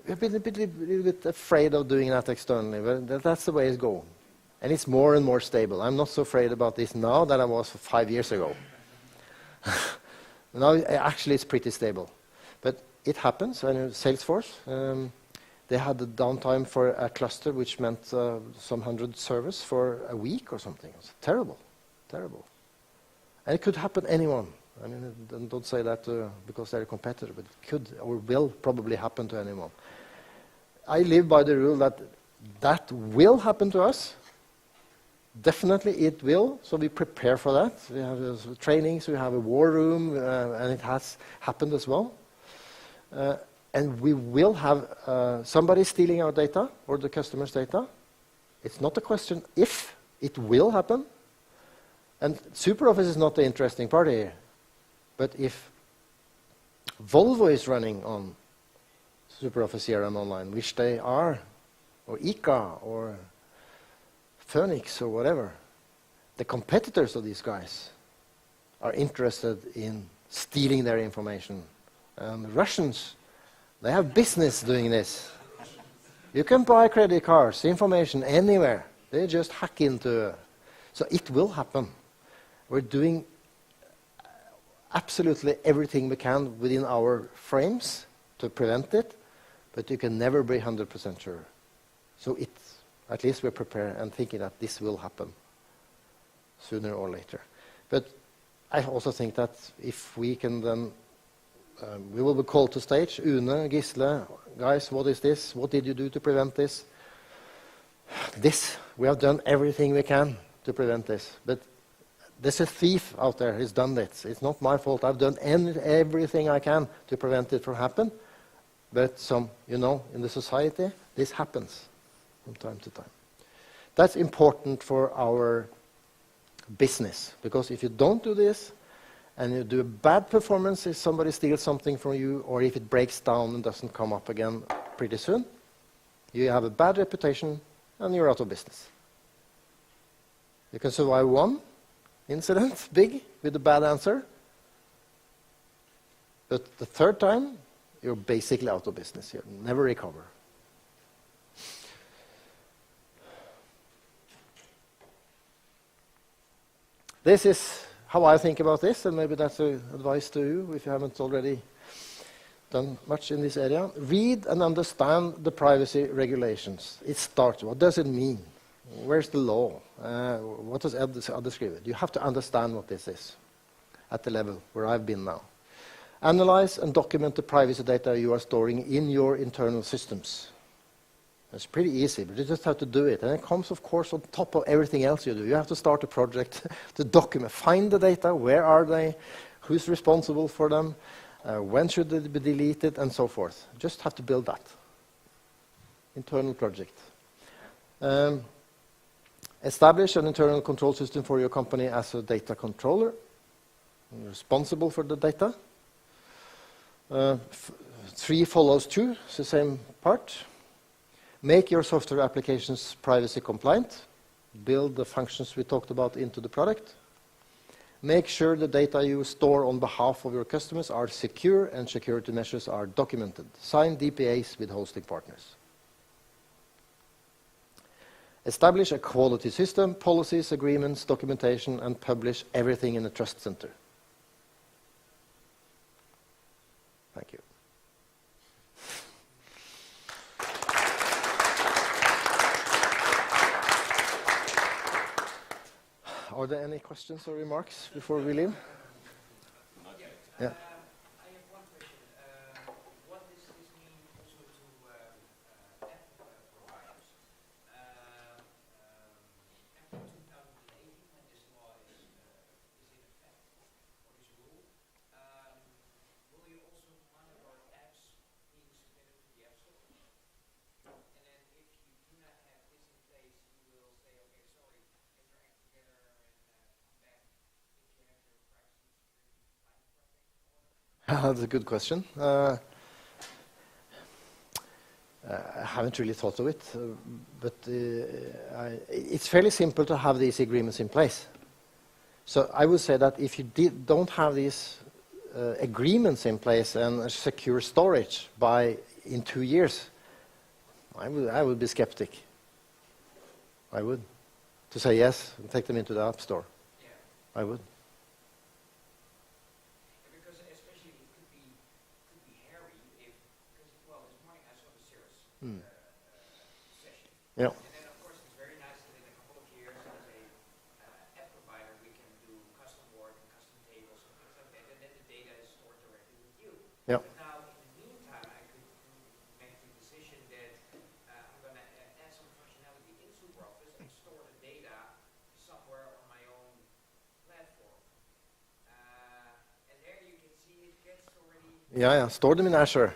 We've been a little bit afraid of doing that externally, but that's the way it's going. And it's more and more stable. I'm not so afraid about this now than I was 5 years ago. Now, actually, it's pretty stable. But it happens. I know Salesforce, they had the downtime for a cluster, which meant some 100 servers for a week or something. It was terrible, terrible. And it could happen to anyone. I mean, don't say that because they're a competitor, but it could or will probably happen to anyone. I live by the rule that that will happen to us. Definitely it will, so we prepare for that. We have trainings, we have a war room, and it has happened as well. And we will have somebody stealing our data or the customer's data. It's not a question if, it will happen. And SuperOffice is not the interesting part here. But if Volvo is running on SuperOffice CRM Online, which they are, or ICA, or Phoenix, or whatever, the competitors of these guys are interested in stealing their information. And the Russians, they have business doing this. You can buy credit cards, information anywhere. They just hack into it. So it will happen. We're doing absolutely everything we can within our frames to prevent it, but you can never be 100% sure. So at least we're prepared and thinking that this will happen sooner or later. But I also think that if we can then, we will be called to stage. Une, Gisle, guys, what is this? What did you do to prevent this? We have done everything we can to prevent this. But there's a thief out there who's done this. It's not my fault. I've done everything I can to prevent it from happening. But in the society, this happens from time to time. That's important for our business, because if you don't do this, and you do a bad performance if somebody steals something from you, or if it breaks down and doesn't come up again pretty soon, you have a bad reputation and you're out of business. You can survive one incident, big, with a bad answer, but the third time, you're basically out of business. You'll never recover. This is how I think about this, and maybe that's advice to you if you haven't already done much in this area. Read and understand the privacy regulations. It starts. What does it mean? Where's the law? What does others give it? You have to understand what this is at the level where I've been now. Analyze and document the privacy data you are storing in your internal systems. It's pretty easy, but you just have to do it. And it comes, of course, on top of everything else you do. You have to start a project to document. Find the data. Where are they? Who's responsible for them? When should they be deleted? And so forth. Just have to build that. Internal project. Establish an internal control system for your company as a data controller. You're responsible for the data. 3 follows 2. It's the same part. Make your software applications privacy compliant. Build the functions we talked about into the product. Make sure the data you store on behalf of your customers are secure and security measures are documented. Sign DPAs with hosting partners. Establish a quality system, policies, agreements, documentation, and publish everything in the trust center. Thank you. Are there any questions or remarks before we leave? Yeah. I have one question. What does this mean also to app providers? After 2018, when this law is in effect, or this rule, will you also monitor apps being submitted to the App Store? And then if you do not have this in place, you will say, okay, sorry, get your act together and come back if you have your privacy security compliance project in order. That's a good question. I haven't really thought of it, but it's fairly simple to have these agreements in place. So I would say that if you don't have these agreements in place and secure storage in 2 years, I would be skeptic. I would. To say yes and take them into the App Store. Yeah. I would. Because especially it could be hairy if, because well, this morning I saw the Cirrus session. Yeah. And then of course it's very nice that in a couple of years as a app provider we can do custom work and custom tables and things like that, and then the data is stored directly with you. Yeah. But now in the meantime I could make the decision that I'm going to add some functionality in SuperOffice and store the data somewhere on my own platform. And there you can see it gets already. Yeah. Store them in Azure.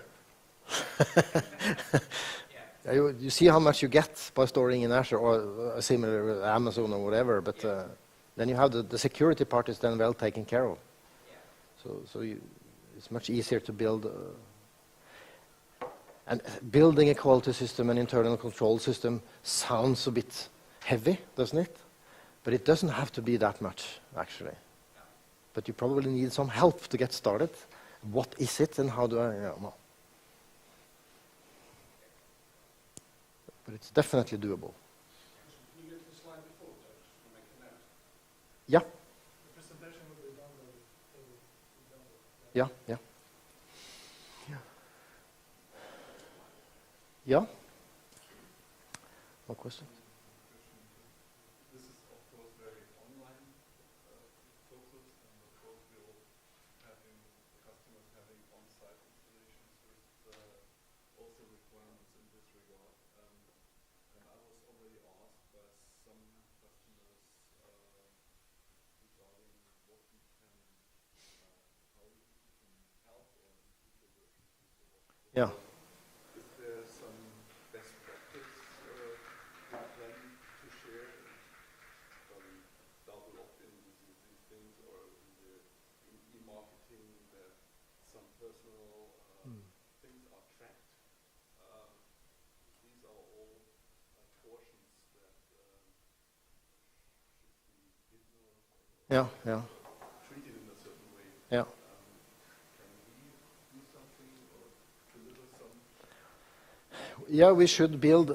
You see how much you get by storing in Azure or similar with Amazon or whatever, but then you have the security part is then well taken care of. So it's much easier to build. And building a quality system and internal control system sounds a bit heavy, doesn't it? But it doesn't have to be that much, actually. But you probably need some help to get started. What is it and how do I... well. But it's definitely doable. Can you get to the slide before that to make a note? Yeah, The presentation will be downloaded. yeah. Yeah? More questions? This is of course very online focused, and of course we'll having customers having on-site installations with also requirements in this regard. And I was already asked by some customers regarding what we can, how we can help or in future versions. Yeah. Is there some best practice you plan to share? Probably double opt-in with these things, or in e-marketing that some personal things are tracked. These are all portions that should be hidden or Yeah. treated in a certain way. Yeah. Can we do something or deliver some? Yeah, we should build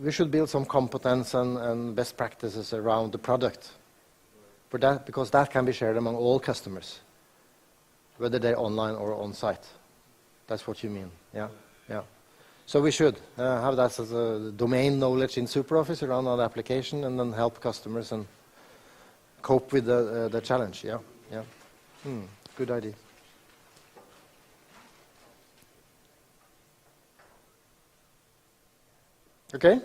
we should build some competence and best practices around the product. For that, because that can be shared among all customers, whether they're online or on site. That's what you mean. Yeah. So we should have that as a domain knowledge in SuperOffice around our application, and then help customers and cope with the challenge. Yeah. Good idea. Okay.